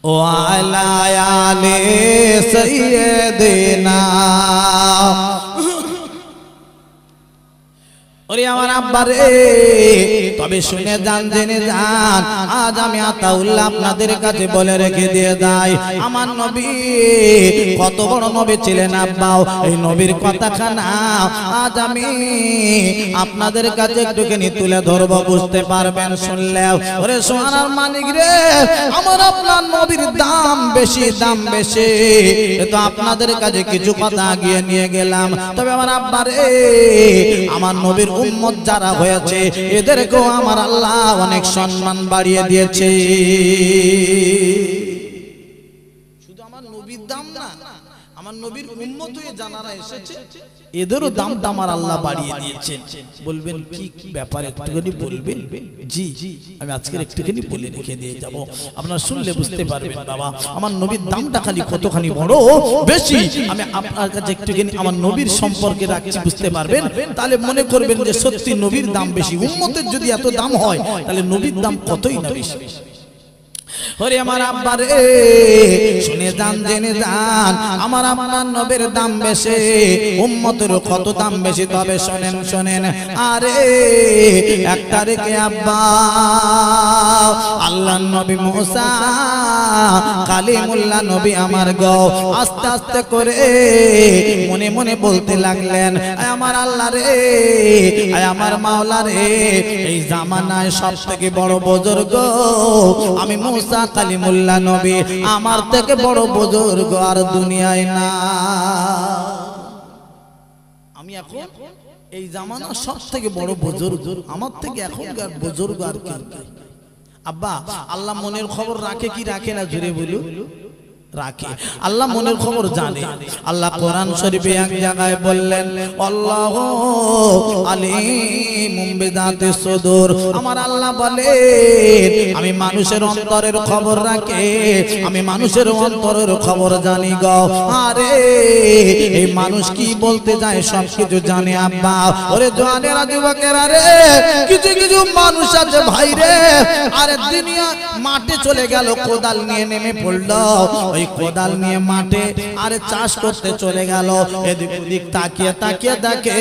ওয়ালা আলি সাইয়্যিদিনা। ওরে আমার আব্বা রে, তবে শুনে যান, জেনে যান, আজ আমি আতাউল্লাহ আপনাদের কাছে বলে রেখে দিয়ে যাই, আমার নবী কত বড় নবী ছিলেন আব্বাও। এই নবীর কথাখানা আজ আমি আপনাদের কাছে একটুখানি তুলে ধরবো, বুঝতে পারবেন শুনলেও। ওরে সোনার মানিক রে, আমার আপনার নবীর দাম বেশি, দাম বেশি। তো আপনাদের কাছে কিছু কথা আগিয়ে নিয়ে গেলাম। তবে আমার আব্বা রে, আমার নবীর উম্মত যারা হয়েছে এদেরকেও আমার আল্লাহ অনেক সম্মান বাড়িয়ে দিয়েছে। শুধু আমার নবীর দাম না, আমার নবীর উম্মত হয়ে যারা এসেছে এদেরও দামটা আমার আল্লাহ বাড়িয়ে দিয়েছেন। বলবেন কি ব্যাপার, একটুখানি বলবেন? জি, আমি আজকের একটুখানি বলে রেখে দিয়ে যাব, আপনারা শুনলে বুঝতে পারবেন বাবা আমার নবীর দামটা খালি কতখানি বড় বেশি। আমি আপনার কাছে একটুখানি আমার নবীর সম্পর্কে রাখছি, বুঝতে পারবেন। তাহলে মনে করবেন যে সত্যি নবীর দাম বেশি। উম্মতের যদি এত দাম হয় তাহলে নবীর দাম কতই না বেশি। ওরে আমার আব্বা রে, শুনে যান, জেনে যান, আমার আপনার নবীর দাম বেশি, উম্মতের কত দাম বেশি। তবে শোনেন শোনেন, আরে এক তারিখে আব্বা আল্লাহর নবী মুসা কালিমুল্লাহ নবী আমার গো আস্তে আস্তে করে মনে মনে বলতে লাগলেন, আমার আল্লাহ রে, আমার মাওলা রে, এই জামানায় সবথেকে বড় বুজুর্গ আমি মুসা কালিমুল্লাহ নবী, আমার থেকে বড় বুজুর্গ আর দুনিয়ায় না। আমি এখন এই জামানা সবথেকে বড় বুজুর্গ, আমার থেকে এখনকার বুজুর্গ আর কি। আব্বা আল্লাহ মনের খবর রাখে কি রাখে না, জোরে বলু? রাখে। আল্লাহ মনের খবর জানে। আল্লাহ কোরআন শরীফে এক জায়গায় বললেন, আল্লাহু আলিমুম বিযাতিস সুদূর। আমার আল্লাহ বলেন আমি মানুষের অন্তরের খবর রাখি, আমি মানুষের অন্তরের খবর জানি গো। আরে এই মানুষ কি বলতে যায় সব কিছু জানে আব্বা। ওরে জওয়ানেরা, যুবকেরা রে, কিছু কিছু মানুষ আছে ভাই রে, আরে দুনিয়া মাঠে চলে গেল, কোদাল নিয়ে নেমে পড়লো, ওই কোদাল নিয়ে মাঠে আরে চাষ করতে চলে গেল, এদিক ওদিক তাকিয়ে তাকিয়ে দেখে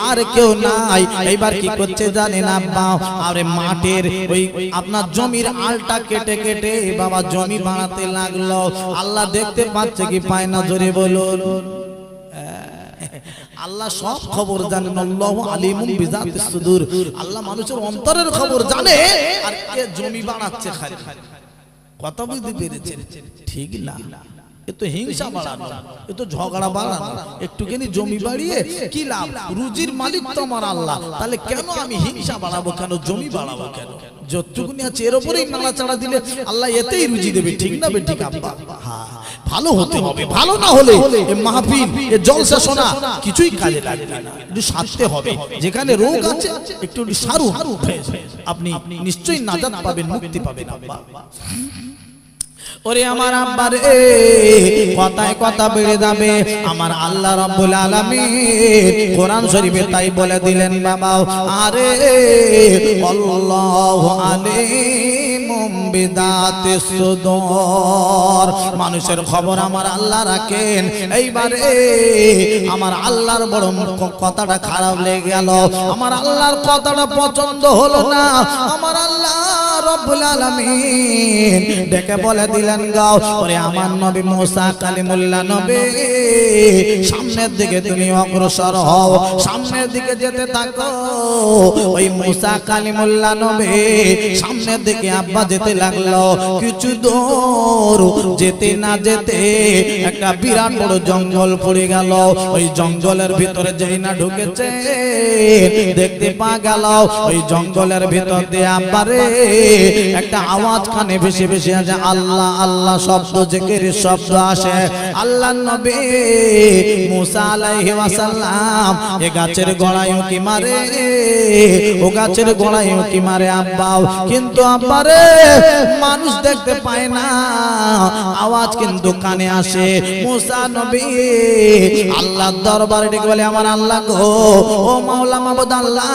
আর কেউ নাই। এইবার কি করছে জানেন আব্বা, আরে মাঠের ওই আপনার জমির আলটা কেটে কেটে বাবা জমি বানাতে লাগলো। আল্লাহ দেখতে পাচ্ছে কি পায় না, জোরে বলুন? আল্লাহ সব খবর জানেন। আল্লাহু আলিমুম বিযাতিস সুদূর। আল্লাহ মানুষের অন্তরের খবর জানে, আর কে জমি বানাচ্ছে খালি। কথা বুঝতে পেরেছেন? ঠিক না, এ তো হিংসা বাড়ানো, এ তো ঝগড়া বাড়ানো। একটুখানি জমি বাড়িয়ে কি লাভ? রুজির মালিক তো আমার আল্লাহ, তাহলে কেন আমি হিংসা বাড়াবো, কেন জমি বাড়াবো কেন? যতটুকুনি আছে এর উপরেই নাড়াচাড়া দিলে আল্লাহ এতেই রুজি দেবে। ঠিক না বে? ঠিক আব্বা, হ্যাঁ ভালো হতে হবে, ভালো না হলে এ মাহফিল, এ জলসা শোনা কিছুই কাজে লাগবে না। একটু সারতে হবে, যেখানে রোগ আছে একটু সারুন, আপনি নিশ্চয়ই নাজাত পাবেন, মুক্তি পাবেন আব্বা। ওরে আমার আব্বা রে, কথায় কথা বেড়ে যাবে। আমার আল্লাহ রাব্বুল আলামিন কোরআন শরীফে তাই বলে দিলেন বাবা, আরে আল্লাহু আলিমুম বিযাতিস সুদূর। মানুষের খবর আমার আল্লাহ রাখেন। এইবারে আমার আল্লাহর বড় কথাটা খারাপ লেগে গেল, আমার আল্লাহর কথাটা পছন্দ হলো না। আমার আল্লাহ রব্বুল আলামিন ডেকে বলে দিলেন গাও ওরে আমার নবী মুসা কালিমুল্লাহ নবী সামনের দিকে তুমি অগ্রসর হও সামনের দিকে যেতে থাকো ওই মুসা কালিমুল্লাহ নবী সামনের দিকে আব্বা যেতে লাগলো কিছু দূর যেতে না যেতে একটা বিরাট বড় জঙ্গল পড়ে গেল ওই জঙ্গলের ভিতরে যেই না ঢুকেছে দেখতে পা গেল ওই জঙ্গলের ভিতর দিয়ে আব্বারে একটা আওয়াজ কানে ভেসে ভেসে আসে আল্লাহ আল্লাহ শব্দ জিকিরের শব্দ আসে আল্লাহর নবী মুসা আলাইহি ওয়াসাল্লাম এ গাছের গোড়ায় উঁকি মারে ও গাছের গোড়ায় উঁকি মারে আব্বা কিন্তু আব্বারে মানুষ দেখতে পায় না আওয়াজ কিন্তু কানে আসে মুসা নবী আল্লাহর দরবারে ডেকে বলে আমার আল্লাহ গো ও মাওলা মাবুদ আল্লাহ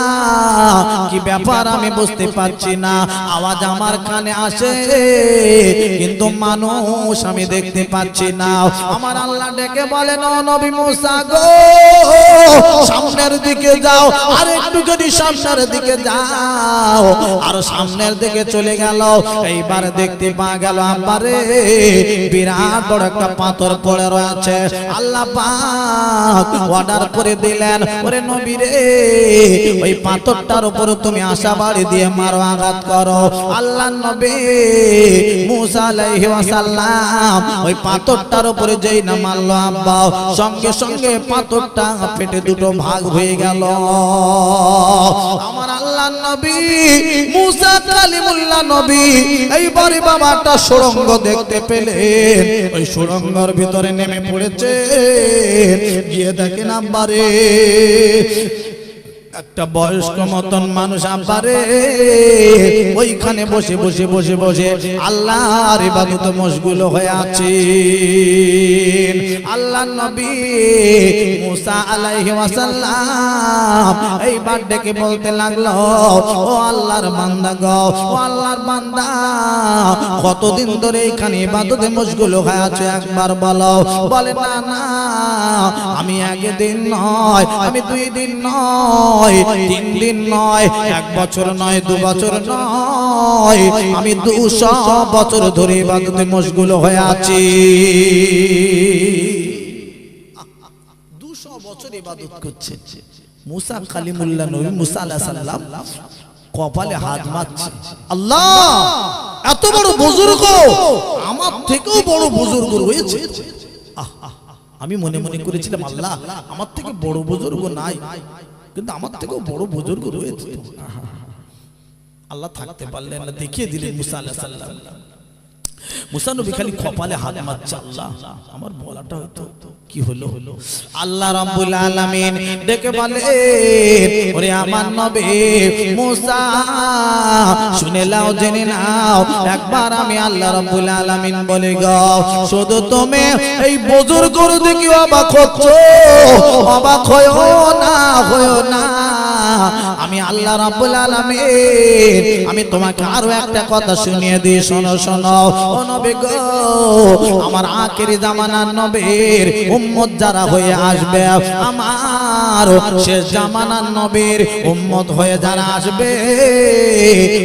কি ব্যাপার আমি বুঝতে পারছি না আওয়াজ আমার কানে আসে কিন্তু মানুষ আমি দেখতে পাচ্ছি না আমার আল্লাহ ডেকে বলেন ও নবী মুসা গো সামনের দিকে যাও আর একটু যদি সামনের দিকে যাও আর সামনের দিকে চলে গেল এইবার দেখতে পা গেল আব্বারে বিরাট বড় একটা পাথর পড়ে রয়েছে আল্লাহ পাক অর্ডার করে দিলেন ওরে নবী রে ওই পাথরটার উপর তুমি আশা বাড়ি দিয়ে মারো আঘাত করো আল্লাহর নবী মুসা আলাইহি ওয়াসাল্লাম ওই পাথরটার উপরে যেই না মারলো আব্বা সঙ্গে সঙ্গে পাথরটা ফেটে দুটো ভাগ হয়ে গেল আমার আল্লাহর নবী মুসা কালিমুল্লাহ নবী এইবারে বাবাটা সুড়ঙ্গ দেখতে পেলেন ওই সুড়ঙ্গের ভিতরে নেমে পড়েছে গিয়ে দেখেন আব্বারে একটা বয়স্ক মতন মানুষ আব্বারে ওইখানে বসে বসে বসে বসে আল্লাহর ইবাদতে মশগুল হয়ে আছে আল্লাহর নবী মুসা আলাইহি ওয়াসাল্লাম এইবার ডেকে বলতে লাগলো ও আল্লাহর বান্দা গো ও আল্লাহর বান্দা কতদিন ধরে এখানে ইবাদতে মশগুল হয়ে আছে একবার বলো বলে না না আমি আগে দিন নয় আমি 2 দিন নয় 3 দিন নয় 1 বছর নয় 2 বছর নয় আমি 200 বছর ধরে ইবাদতে মশগুল হয়ে আছি 200 বছর ইবাদত করছে মুসা কালিমুল্লাহ নবী মুসা আলাইহিস সালাম কপালে হাত মারছে আল্লাহ এত বড় বুজুর্গ আমার থেকেও বড় বুজুর্গ রয়েছে আমি মনে মনে করেছিলাম আল্লাহ আমার থেকে বড় বুজুর্গ নাই কিন্তু আমার থেকেও বড় বুজুর্গ রয়েছে আল্লাহ থাকতে পারলেন না দেখিয়ে দিলেন মুসা আলাইহিস সালাম মুসা নবী খালি কপালে হাত মারছে আল্লাহ আমার বলাটা হয়তো কি হলো আল্লাহ রাব্বুল আলামিন ডেকে বলে ওরে আমার নবী মুসা শুনে নাও জেনে নাও একবার আমি আল্লাহ রাব্বুল আলামিন বলে গো শুধু তুমি এই বুজুর্গর দেখি অবাক হচ্ছ অবাক হয়ো না আমি আল্লাহ রাব্বুল আলামিন আমি তোমাকে আরো একটা কথা শুনিয়ে দিই শোনো শোনো ও নবী গো আমার আখেরি জামানার নবীর উম্মত যারা হয়ে আসবে আমার শেষ জামানার নবীর উম্মত হয়ে যারা আসবে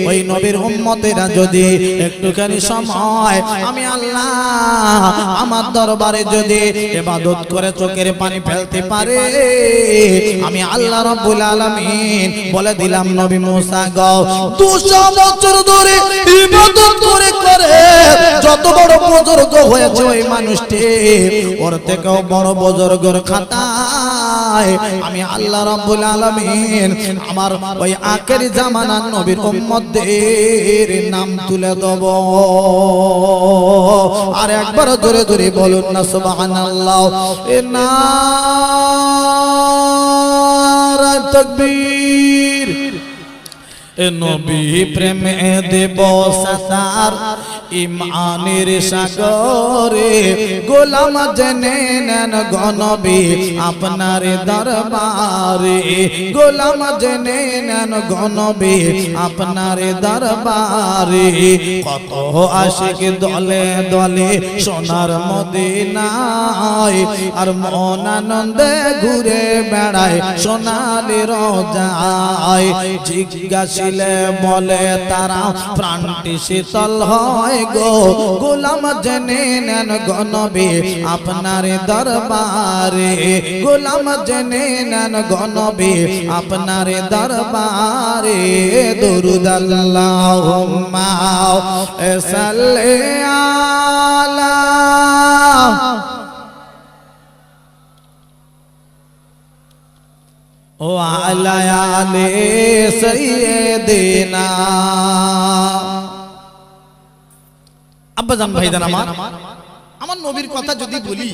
ওই নবীর উম্মতেরা যদি একটুখানি সময় আমি আল্লাহ আমার দরবারে যদি ইবাদত করে চোখের পানি ফেলতে পারে আমি আল্লাহ রাব্বুল আলামিন বলে দিলাম নবী মুসা গো 200 বছর ধরে ইবাদত করে করে যত বড় বুজুর্গ হয়েছে ওই মানুষটি ওর থেকেও বড় বুজুর্গের খাতায় আমি আল্লাহ রাব্বুল আলামিন আমার ওই আখেরি জামানার নবীর উম্মতদের নাম তুলে দেব আর একবার জোরে জোরে বলুন না সুবহানাল্লাহ নারে তাকবীর নবী প্রেমে দেব সাতার ইমানের সাগরে গোলাম জেনে নেন গনবী আপনার দরবারে, গোলাম জেনে নেন গনবী আপনার দরবারে। কত আশিক দলে দলে সোনার মদিনায়, আর মন আনন্দে ঘুরে বেড়ায় সোনালি রোজায়। জিজ্ঞাসিলে বলে তারা প্রাণটি শীতল হয় গো, গোলাম জেনে নেন গনবী আপনার দরবারে, গোলাম জেনে নেন গনবী আপনার দরবারে। দুরুদ আল্লাহুম্মা সাল্লি আলা ওয়ালা আলি সাইয়্যিদিনা। আব্বাজান ভাইজান আমার নবীর কথা যদি বলি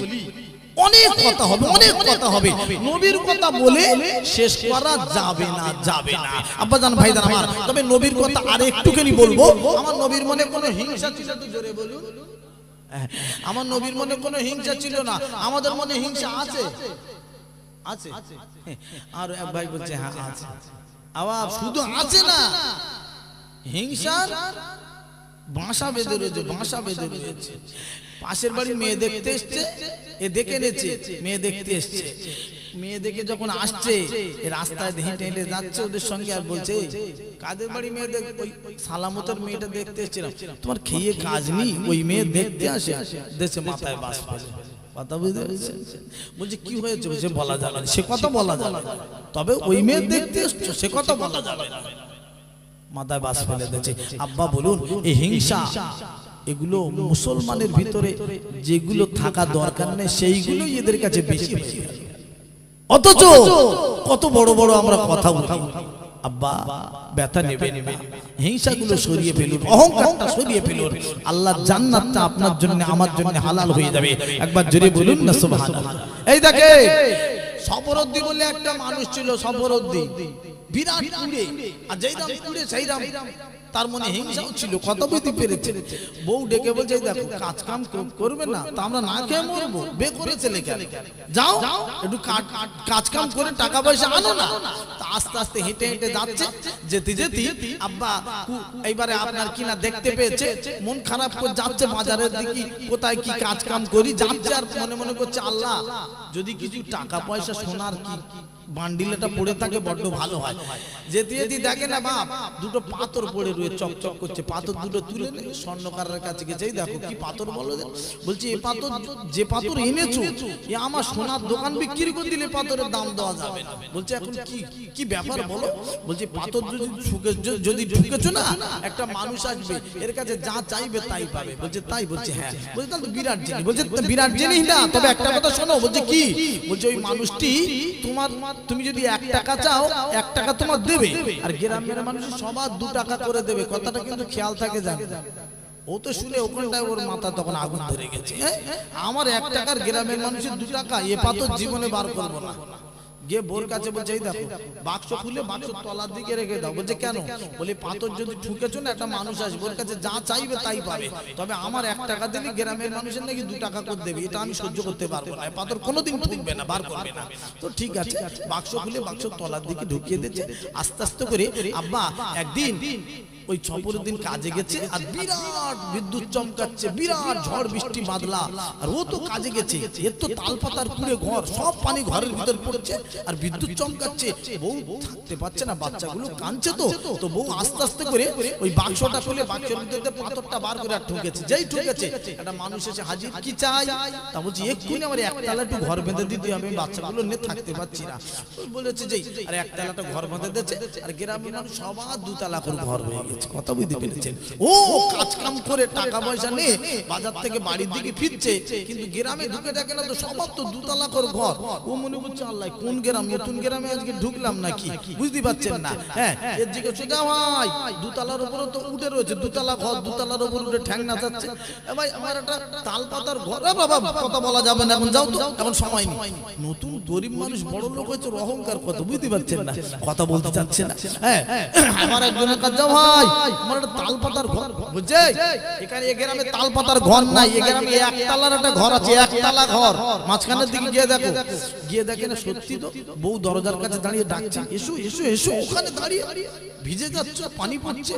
অনেক কথা হবে, অনেক কথা হবে। নবীর কথা বলে শেষ করা যাবে না, যাবে না আব্বাজান ভাইজান আমার। তবে নবীর কথা আর একটুখানি বলবো। আমার নবীর মনে কোনো হিংসা ছিল? তো জোরে বলুন। আমার নবীর মনে কোনো হিংসা ছিল না। আমাদের মনে হিংসা আছে, আছে। আর এক ভাই বলছে হ্যাঁ আছে। আবার শুধু আছে না, হিংসা বাসা বেঁধে রয়েছে, বাসা বেঁধে রয়েছে। পাশের বাড়ি মেয়ে দেখতে এসছে, এ দেখে নেছে মেয়ে দেখতে এসছে। মেয়ে দেখে যখন আসছে, রাস্তায় হেঁটে হেঁটে যাচ্ছে ওদের সঙ্গে, আর বলছে কাদের বাড়ি মেয়ে দেখ, ওই সালামতের মেয়েটা দেখতে এসছিলাম। তোমার খেয়ে কাজ নেই, ওই মেয়ে দেখতে আসে, দেশে মাথায় বাস পারে। কথা বুঝতে পেরেছেন? বলছে কি হয়েছে? বলছে বলা যাবে না, সে কথা বলা যাবে না, তবে ওই মেয়ে দেখতে এসছো সে কথা বলা যাবে না। মাথায় বাস ফেলে দিয়েছে। আব্বা বলুন, এই হিংসা এগুলো মুসলমানের ভিতরে যেগুলো থাকা দরকার নেই সেইগুলো এদের কাছে বেশি বেশি। অথচ কত বড় বড় আমরা কথা বলি। আব্বা ব্যথা নেবেন না, হিংসাগুলো সরিয়ে ফেলুন, অহংকারটা সরিয়ে ফেলুন। আল্লাহর জান্নাতটা আপনার জন্য আমার জন্য হালাল হয়ে যাবে। একবার জোরে বলুন না সুবহানাল্লাহ। এই দেখে সফরদ্দি বলে একটা মানুষ ছিল, সফরদ্দি বিরাট কুড়ে, আর যেই রাম কুড়ে সেই রাম তার মনে হিংসাও ছিল। কত বুঝতে পেরেছে? বউ ডেকে বলছে দেখো কাজ কাম করবে না তো আমরা না খেয়ে মরবো, বে করেছে লেখা, যাও একটু কাজ কাম করে টাকা পয়সা আনো না। আস্তে আস্তে হেঁটে হেঁটে যাচ্ছে, যেতে যেতে আব্বা এইবারে আপনার কিনা দেখতে পেয়েছে, মন খারাপ করে যাচ্ছে বাজারের দিকে, কোথায় কি কাজ কাম করি যাচ্ছে, আর মনে মনে করছে আল্লাহ যদি কিছু টাকা পয়সা সোনার কি বান্ডিলটা পড়ে থাকে বড্ড ভালো হয়। যেতে যেতে দেখে না বাপ দুটো পাথর পড়ে রয়েছে, চকচক করছে। পাথর দুটো তুলে নে, স্বর্ণকারের কাছে গেছে, দেখো কি পাথর বলো। বলছি এই পাথর, যে পাথর এনেছো এ আমার সোনার দোকান বিক্রি করে দিলে পাথরের দাম দেওয়া যাবে না। বলছে এখন কি কি ব্যাপার বলো। বলছি পাথর যদি ঢুকেছো না, একটা মানুষ আসবে, এর কাছে যা চাইবে তাই পাবে। বলছে তাই? বলছে হ্যাঁ। বলছে তাহলে বিরাট জিনিস। বলছে বিরাট জিনিস না, তবে একটা কথা শোনো। বলছে কি? বলছে ওই মানুষটি তোমার, তুমি যদি 1 টাকা চাও 1 টাকা তোমার দেবে, আর গ্রামের মানুষ সবার 2 টাকা করে দেবে। কথাটা কিন্তু খেয়াল থাকে জানো। ও তো শুনে ওখানটায় ওর মাথা তখন আগুন ধরে গেছে। আমার 1 টাকার গ্রামের মানুষের 2 টাকা, এ পাথর জীবনে বার করবো না। গিয়ে বোর কাছে বলছে এই দেখো বাক্স খুলে বাক্স তলার দিকে রেখে দাও। বলছে কেন? বলে পাথর যদি ঠুকেছো না, একটা মানুষ আসবে, ওর কাছে যা চাইবে তাই পাবে, তবে আমার 1 টাকা দিলে গ্রামের মানুষের নাকি 2 টাকা করে দেবে। এটা আমি সহ্য করতে পারবো না, পাথর কোনোদিন ঠুকবে না, বার করবে না। তো ঠিক আছে, বাক্স খুলে বাক্স তলার দিকে ঢুকিয়ে দিচ্ছে। আস্তে আস্তে করে আব্বা একদিন ওই ছপরের দিন কাজে গেছে, আর বিরাট বিদ্যুৎ চমকাচ্ছে, বিরাট ঝড় বৃষ্টি বাদলা, আর ও তো কাজে গেছে, এর তো তালপাতার পুরে ঘর, সব পানি ঘরের ভিতর পড়ছে, আর বিদ্যুৎ চমকাচ্ছে। বউ থাকতে পারছে না, বাচ্চাগুলো কাঁদছে। তো বউ আস্তে আস্তে করে ওই বাক্সটা খুলে বাক্সের ভিতরে পাথরটা বার করে আর ঠুকেছে। যেই ঠুকেছে একটা মানুষ এসে হাজির, কি চাই? তা বলছি এক্ষুনি আমার 1 তালা একটু ঘর বেঁধে দিতে হবে, আমি বাচ্চাগুলো নিয়ে থাকতে পারছি না। বলেছে যে আর 1 তালাটা ঘর বেঁধে দিয়েছে, আর গ্রামের মানুষ সবার 2 তালা করে ঘর হয়ে গেছে। কথা বুঝতে পেরেছেন? ও কাজ কাম করে টাকা পয়সা নিয়ে বাজার থেকে বাড়ির দিকে ফিরছে, কিন্তু গ্রামে ঢুকে দেখে না তো সবার তো 2 তালা করে ঘর। ও মনে করছে আল্লাহ কোন গ্রাম, নতুন গ্রামে আজকে ঢুকলাম নাকি, বুঝতে পারছেন না। হ্যাঁ, এর দিকে সোজা ভাই 2 তালার উপরে তো উঠে রয়েছে, 2 তালা ঘর, 2 তালার উপর উঠে ঠ্যাং নাচাচ্ছে। ভাই আমার একটা তাল পাতার ঘর, বাবা কথা বলা যাবে না, এখন যাও তো, এখন সময় নেই। নতুন গরিব মানুষ বড় লোক হয়েছে, অহংকার কত, বুঝতে পারছেন না, কথা বলতে চাচ্ছে না। হ্যাঁ, আমার একজনের কাছে যাও ভাই, আমার একটা তাল পাতার ঘর বুঝছে এখানে এই গ্রামে তাল পাতার ঘর নাই এই গ্রামে একতলার একটা ঘর আছে একতলা ঘর মাঝখানের দিকে গিয়ে দেখো গিয়ে দেখে না সত্যি তো বউ দরজার কাছে দাঁড়িয়ে ডাকছে এসো এসো এসো ওখানে দাঁড়িয়ে ভিজে যাচ্ছে পানি পড়ছে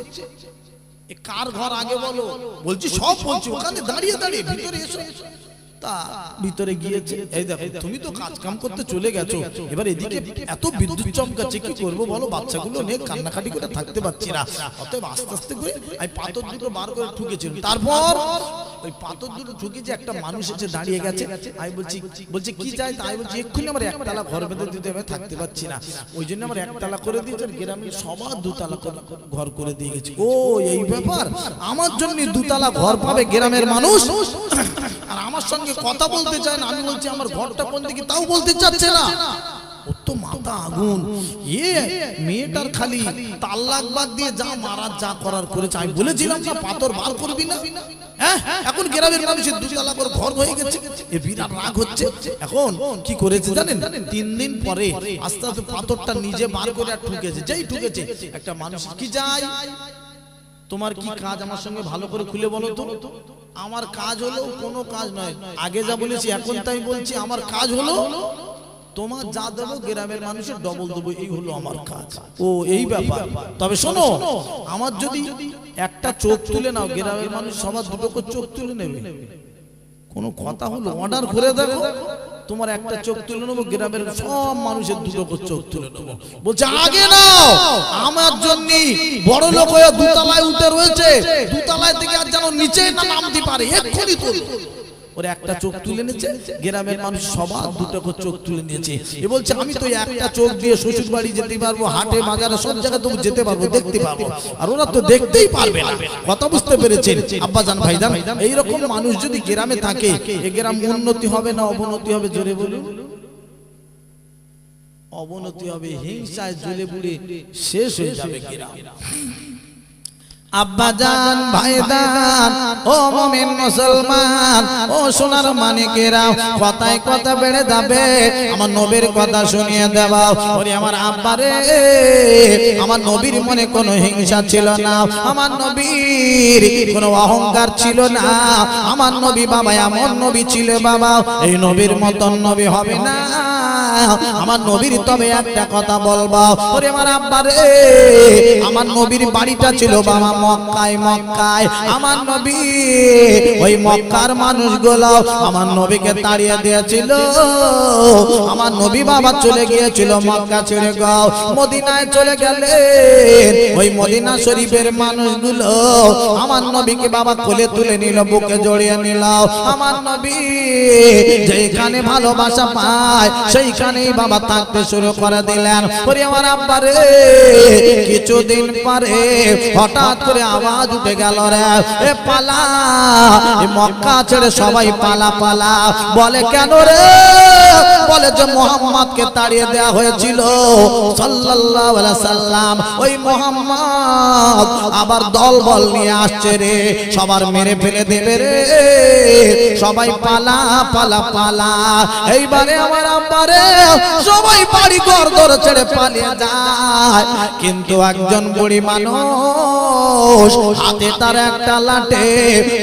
এ কার ঘর আগে বলো বলছি সব বলছি ওখানে দাঁড়িয়ে দাঁড়িয়ে ভিতরে এসো তা ভিতরে গিয়েছে এই দেখো তুমি তো কাজ কাম করতে চলে গেছো এবার এদিকে এত বিদ্যুৎ চমকাচ্ছে কি করবো বলো বাচ্চাগুলো নিয়ে কান্নাকাটি করে থাকতে পারছি না অতএব আস্তে আস্তে করে আমি পাথর দুটো বার করে ঠুকেছি তারপর ওই পাথর দুটো ঠুকেছে একটা মানুষ এসে দাঁড়িয়ে গেছে আমি বলছি কি চাই তাই বলছি এক্ষুনি আমার একতলা ঘর বেঁধে দিতে হবে থাকতে পারছি না ওই জন্য আমার একতলা করে দিয়েছে গ্রামের সবার দুতলা ঘর করে দিয়ে গেছে ও এই ব্যাপার আমার জন্য দুতলা ঘর পাবে গ্রামের মানুষ আর আমার সঙ্গে কথা বলতে চায় না আমি বলছি আমার ঘরটা কোন দিকে তাও বলতে চাচ্ছে না ও তো মাথা আগুন মেয়েটার খালি তাল্লাক বাদ দিয়ে যা মারার যা করার করেছে আমি বলেছিলাম না পাথর বার করবি না হ্যাঁ এখন গ্রামের মানুষের দুতলা করে ঘর হয়ে গেছে এ বিরাট রাগ হচ্ছে এখন কি করেছে জানেন 3 দিন পরে আস্তে আস্তে পাথরটা নিজে বার করে আর ঠুকেছে যেই ঠুকেছে একটা মানুষ কি যায় তোমার কি কাজ আমার সঙ্গে ভালো করে খুলে বলো তো আমার কাজ হলো কোনো কাজ নয় আগে যা বলেছি এখন তাই বলছি আমার কাজ হলো তোমার যা দেবো গ্রামের মানুষের ডবল দেবো এই হলো আমার কাজ ও এই ব্যাপার তবে শোনো আমার যদি একটা চোখ তুলে নাও গ্রামের মানুষ সবার দুটো করে চোখ তুলে নেবে কোনো কথা হলো অর্ডার করে দেখো তোমার একটা চোখ তুলে নেবো গ্রামের সব মানুষের দুটো করে চোখ তুলে নেবো বলছে আগে নাও আমার জন্য বড় লোক হয়ে দুতলায় উঠে রয়েছে দুতলায় থেকে আর যেন নিচে না নামতে পারে এক্ষুনি তো ওরে একটা চোখ তুলে নিয়েছে গ্রামের মানুষ সবার দুটো করে চোখ তুলে নিয়েছে এ বলছে আমি তো একটা চোখ দিয়ে শ্বশুর বাড়ি যেতে পারবো হাটে বাজারে সব জায়গায় তো যেতে পারবো দেখতে পারবো আর ওরা তো দেখতেই পারবে না কথা বুঝতে পেরেছেন আব্বাজান ভাইজান এইরকম মানুষ যদি গ্রামে থাকে এ গ্রাম উন্নতি হবে না অবনতি হবে জোরে বলুন অবনতি হবে হিংসায় জ্বলে পুড়ে শেষ হয়ে যাবে গ্রাম আব্বাজান ভাইদান ও মুমিন মুসলমান ও সোনার মানিকেরা কথায় কথা বেড়ে যাবে আমার নবীর কথা শুনিয়ে দেবা ওরে আমার আব্বারে আমার নবীর মনে কোনো হিংসা ছিল না আমার নবীর কোনো অহংকার ছিল না আমার নবী বাবা এমন নবী ছিল বাবা এই নবীর মতন নবী হবে না আমার নবীর তবে একটা কথা বলবা ওরে আমার আব্বারে আমার নবীর বাড়িটা ছিল বাবা মক্কায় মক্কায় আমার নবী ওই মক্কার মানুষগুলো আমার নবীকে তাড়িয়ে দিয়েছিল আমার নবী বাবা চলে গিয়েছিল মক্কা ছেড়ে গাও মদিনায় চলে গেলেন ওই মদিনা শরীফের মানুষগুলো আমার নবীকে বাবা কোলে তুলে নিল বুকে জড়িয়ে নিল আমার নবী যেখানে ভালোবাসা পায় সেইখানেই বাবা থাকতে শুরু করে দিলেন ওরে আমার আব্বারে কিছুদিন পরে হঠাৎ করে আওয়াজ উঠে গেল রে এ পালা এই মক্কা ছেড়ে সবাই পালা পালা বলে কেন রে বলে যে মুহাম্মদকে তাড়িয়ে দেওয়া হয়েছিল সাল্লাল্লাহু আলাইহি সাল্লাম ওই মুহাম্মদ আবার দলবল নিয়ে আসছে রে সবার মেরে ফেলে দেবে রে সবাই পালা পালা পালা এইবারে আমার আব্বারে সবাই বাড়ি ঘর দর ছেড়ে পালিয়ে যায় কিন্তু একজন বুড়ি মানুষ হাতে তার একটা লাঠি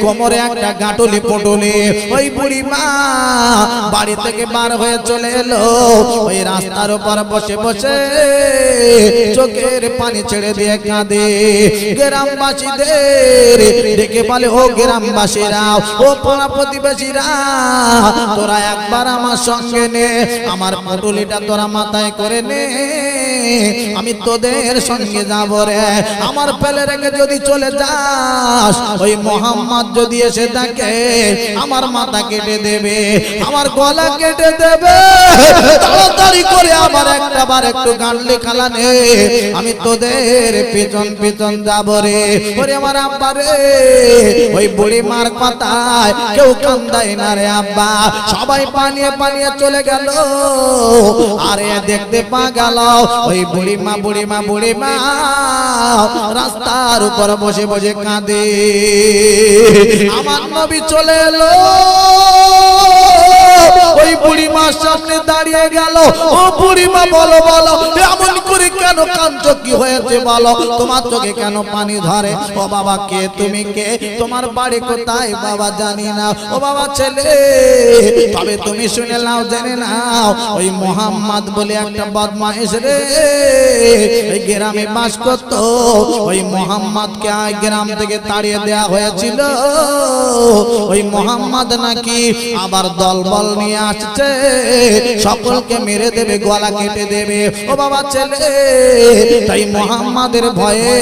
কোমরে একটা গাঁটুলি পটুলি ওই বুড়ি মা বাড়ি থেকে বার হয়ে চলে এলো ওই রাস্তার উপর বসে বসে চোখের পানি ছেড়ে দিয়ে কাঁদে গ্রামবাসীদের ডেকে বলে ও গ্রামবাসীরা ও পাড়া প্রতিবেশীরা তোরা একবার আমার সঙ্গে নে আমার পটুলিটা তোরা মাথায় করে নে আমি তোদের সঙ্গে যাব রে আমার ফেলে রেখে যদি চলে যাস ওই মুহাম্মদ যদি এসে থাকে আমার মাথা কেটে দেবে আমার গলা কেটে দেবে তাড়াতাড়ি করে আমার একটা বার একটু গানলে খালা নে আমি তোদের পেছন পেছন যাব রে ওরে আমার আব্বা রে ওই বুড়ি মার কথায় কেউ কান্দায় না রে আব্বা সবাই পানিয়ে পানিয়ে চলে গেল আরে দেখতে পা গেল ওই বুড়ি মা রাস্তার উপর বসে বসে কাঁদে। আমার নবী চলে এলো, ওই বুড়ি মার সামনে দাঁড়িয়ে গেল। ও বুড়ি মা বলো বলো, এমন করে কেন কাঁদছো, কি হয়েছে বলো, তোমার চোখে কেন পানি ধরে? ও বাবা কে তুমি, কে তোমার বাড়ি কোথায়? বাবা জানি না। ও বাবা ছেলে, তবে তুমি শুনে নাও, জেনে নাও, ওই মোহাম্মদ বলে একটা বদমাইশ রে এই গ্রামে বাস করত। ওই মোহাম্মদকে গ্রাম থেকে তাড়িয়ে দেওয়া হয়েছিল। ওই মোহাম্মদ নাকি আবার দলবল নিয়ে আসছে, সকলকে মেরে দেবে, গলা কেটে দেবে। ও বাবা ছেলে, তাই মোহাম্মদের ভয়ে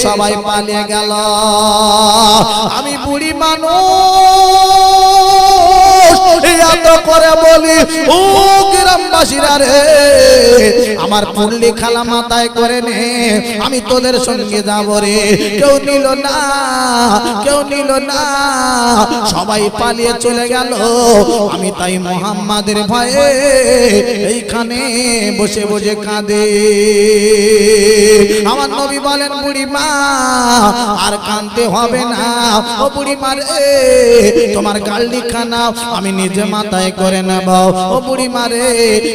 সবাই পালিয়ে গেল। আমি বুড়ি মানুষ এত করে বলি, ও গ্রামবাসীরা রে, আমার পুল্লি খালা মাথায় করে নে, আমি তোদের সঙ্গে যাব রে। কেউ নিল না, কেউ নিল না, সবাই পালিয়ে চলে গেল। আমি তাই মোহাম্মদের ভয়ে এইখানে বসে বসে কাঁদে। আমার নবী বলেন, বুড়ি মা আর কাঁদতে হবে না। ও বুড়ি মা রে, তোমার গাল্লি খানা আমি নিজে মাথায় করে নেব। ও বুড়ি মা রে,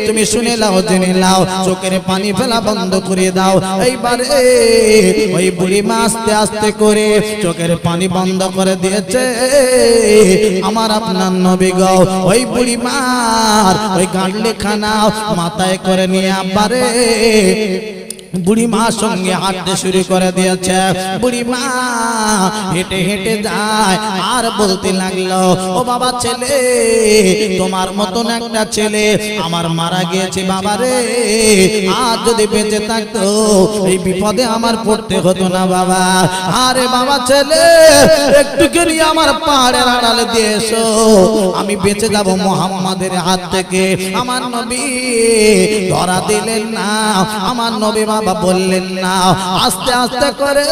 তুমি শুনে নাও, জেনে নাও, চোখের পানি ফেলা বন্ধ করে দাও। এইবারে ওই বুড়ি মা আস্তে আস্তে করে চোখের পানি বন্ধ করে দিয়েছে। আমার আপনার নবী গো ওই বুড়ি মার ওই গাল্লি খানা মাথায় করে নিয়ে আবারে বুড়ি মা সঙ্গে হাঁটতে শুরু করে দিয়েছে। বুড়ি মা হেঁটে হেঁটে যায় আর বলতে লাগলো, ও বাবা ছেলে, তোমার মতন একটা ছেলে আমার মারা গিয়েছে বাবা রে, আর যদি বেঁচে থাকতো এই বিপদে আমার পড়তে হতো না বাবা। আরে বাবা ছেলে, একটুখানি আমার পাহাড়ের আড়ালে দিয়ে এসো, আমি বেঁচে যাব মোহাম্মদের হাত থেকে। আমার নবী ধরা দিলেন না, আমার নবী বাবা বললেন না, আস্তে আস্তে করে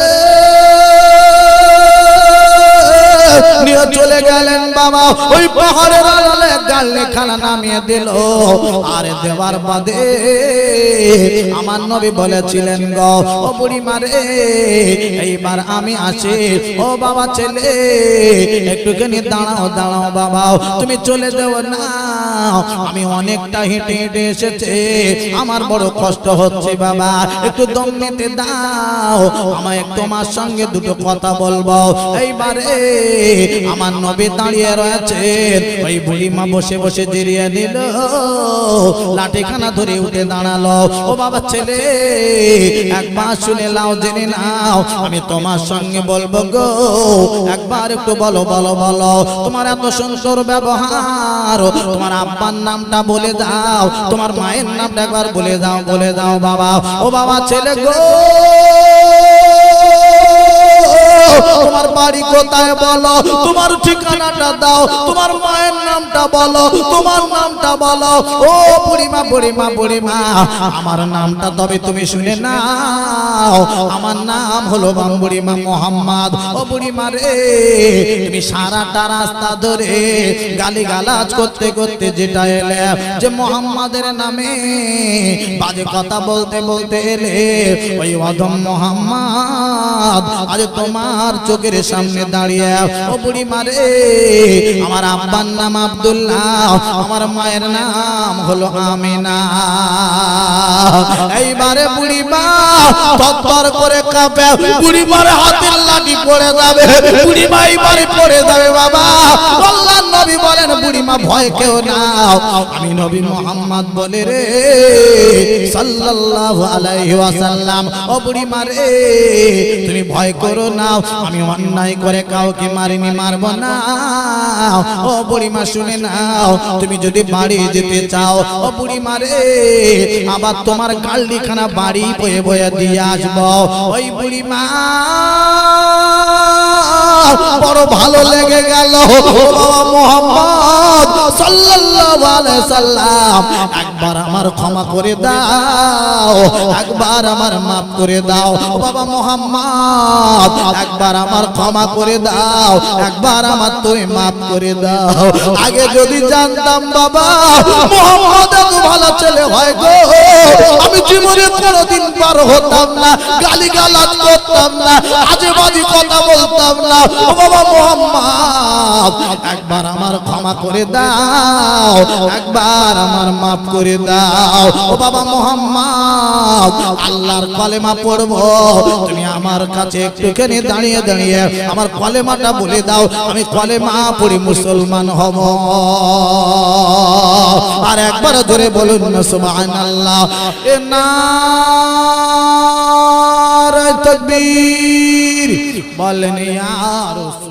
নিয়ে চলে গেলেন বাবা। ওই পাহাড়ের আড়ালে গাল্লি খানা নামিয়ে দিল। আর দেওয়ার বাদে আমার নবী বলেছিলেন, গো ও বুড়ি মারে, এইবার আমি আসি। ও বাবা ছেলে, একটুখানি দাঁড়াও দাঁড়াও বাবা, তুমি চলে যাও না, আমি অনেকটা হেঁটে হেঁটে এসেছি, আমার বড় কষ্ট হচ্ছে বাবা, একটু দম নিতে দাও, আমায় তোমার সঙ্গে দুটো কথা বলবো। এইবারে আমার নবী দাঁড়িয়ে রয়েছে, ওই বুড়ি মা বসে বসে জিরিয়ে দিল, লাঠিখানা ধরে উঠে দাঁড়ালো। ও বাবা ছেলে, একবার শুনে নাও, জেনে নাও, আমি তোমার সঙ্গে বলবো গো, একবার একটু বলো বলো বলো, তোমার এত সুন্দর ব্যবহার, তোমার আব্বার নামটা বলে দাও, তোমার মায়ের নামটা একবার বলে দাও, বলে দাও বাবা। ও বাবা ছেলে গো, তোমার বাড়ি কোথায় বলো, তোমার ঠিকানাটা দাও, তোমার মায়ের নামটা বলো, তোমার নামটা বলো। ও বুড়িমা বুড়িমা বুড়িমা, আমার নামটা তবে তুমি শুনে নাও, আমার নাম হলো বুড়িমা মোহাম্মদ। ও বুড়িমা রে, তুমি সারাটা রাস্তা ধরে গালিগালাজ করতে করতে যেটা এলে, যে মোহাম্মদের নামে বাজে কথা বলতে বলতে এলে, ওই অধম মোহাম্মদ আজ তোমার চোখের সামনে দাঁড়িয়ে। ও বুড়ি মারে, আমার আব্বার নাম আব্দুল্লাহ, আমার মায়ের নাম হলো আমিনা। এইবারে বুড়ি মা তরতর করে কাঁপে, বুড়ি মার হাতের লাঠি পড়ে যাবে, বুড়ি মা এইবারে পড়ে যাবে বাবা। আল্লাহর নবী বলেন, বুড়ি মা ভয় কেউ না, আমি নবী মুহাম্মদ বলে রে সাল্লাল্লাহু আলাইহি ওয়াসাল্লাম। ও বুড়ি মা রে, তুমি ভয় করো না, আমি অন্যায় করে কাউকে মারিনি, মারবো না। ও বুড়ি মা শুনে নাও, তুমি যদি বাড়ি যেতে চাও, ও বুড়ি মা রে, আবার তোমার গাল্লিখানা বাড়ি বয়ে বয়ে দিয়ে আসবো। ওই বুড়ি মা বড় ভালো লেগে গেল, বাবা মুহাম্মদ সাল্লাল্লাহু আলাইহি সাল্লাম, একবার আমার ক্ষমা করে দাও, একবার আমার মাফ করে দাও। বাবা মুহাম্মদ, একবার আমার ক্ষমা করে দাও, একবার আমার তুমি মাফ করে দাও। আগে যদি জানতাম বাবা মুহাম্মদ এত ভালো ছেলে হয় গো, আমি জীবনে কোনোদিন বেইমান হতাম না, গালিগালাজ করতাম না, আজেবাজে কথা বলতাম না। ও বাবা মুহাম্মদ, একবার আমার ক্ষমা করে দাও, একবার আমার মাফ করে দাও। ও বাবা মুহাম্মদ, আল্লাহর কলেমা পড়বো, তুমি আমার কাছে একটুখানি দাঁড়িয়ে দাঁড়িয়ে আমার কলেমাটা বলে দাও, আমি কলেমা পড়ে মুসলমান হব। আর একবার ধরে বলুন না সুবহানাল্লাহ। এ নারে তাকবীর বলেন ইয়া রাসূল।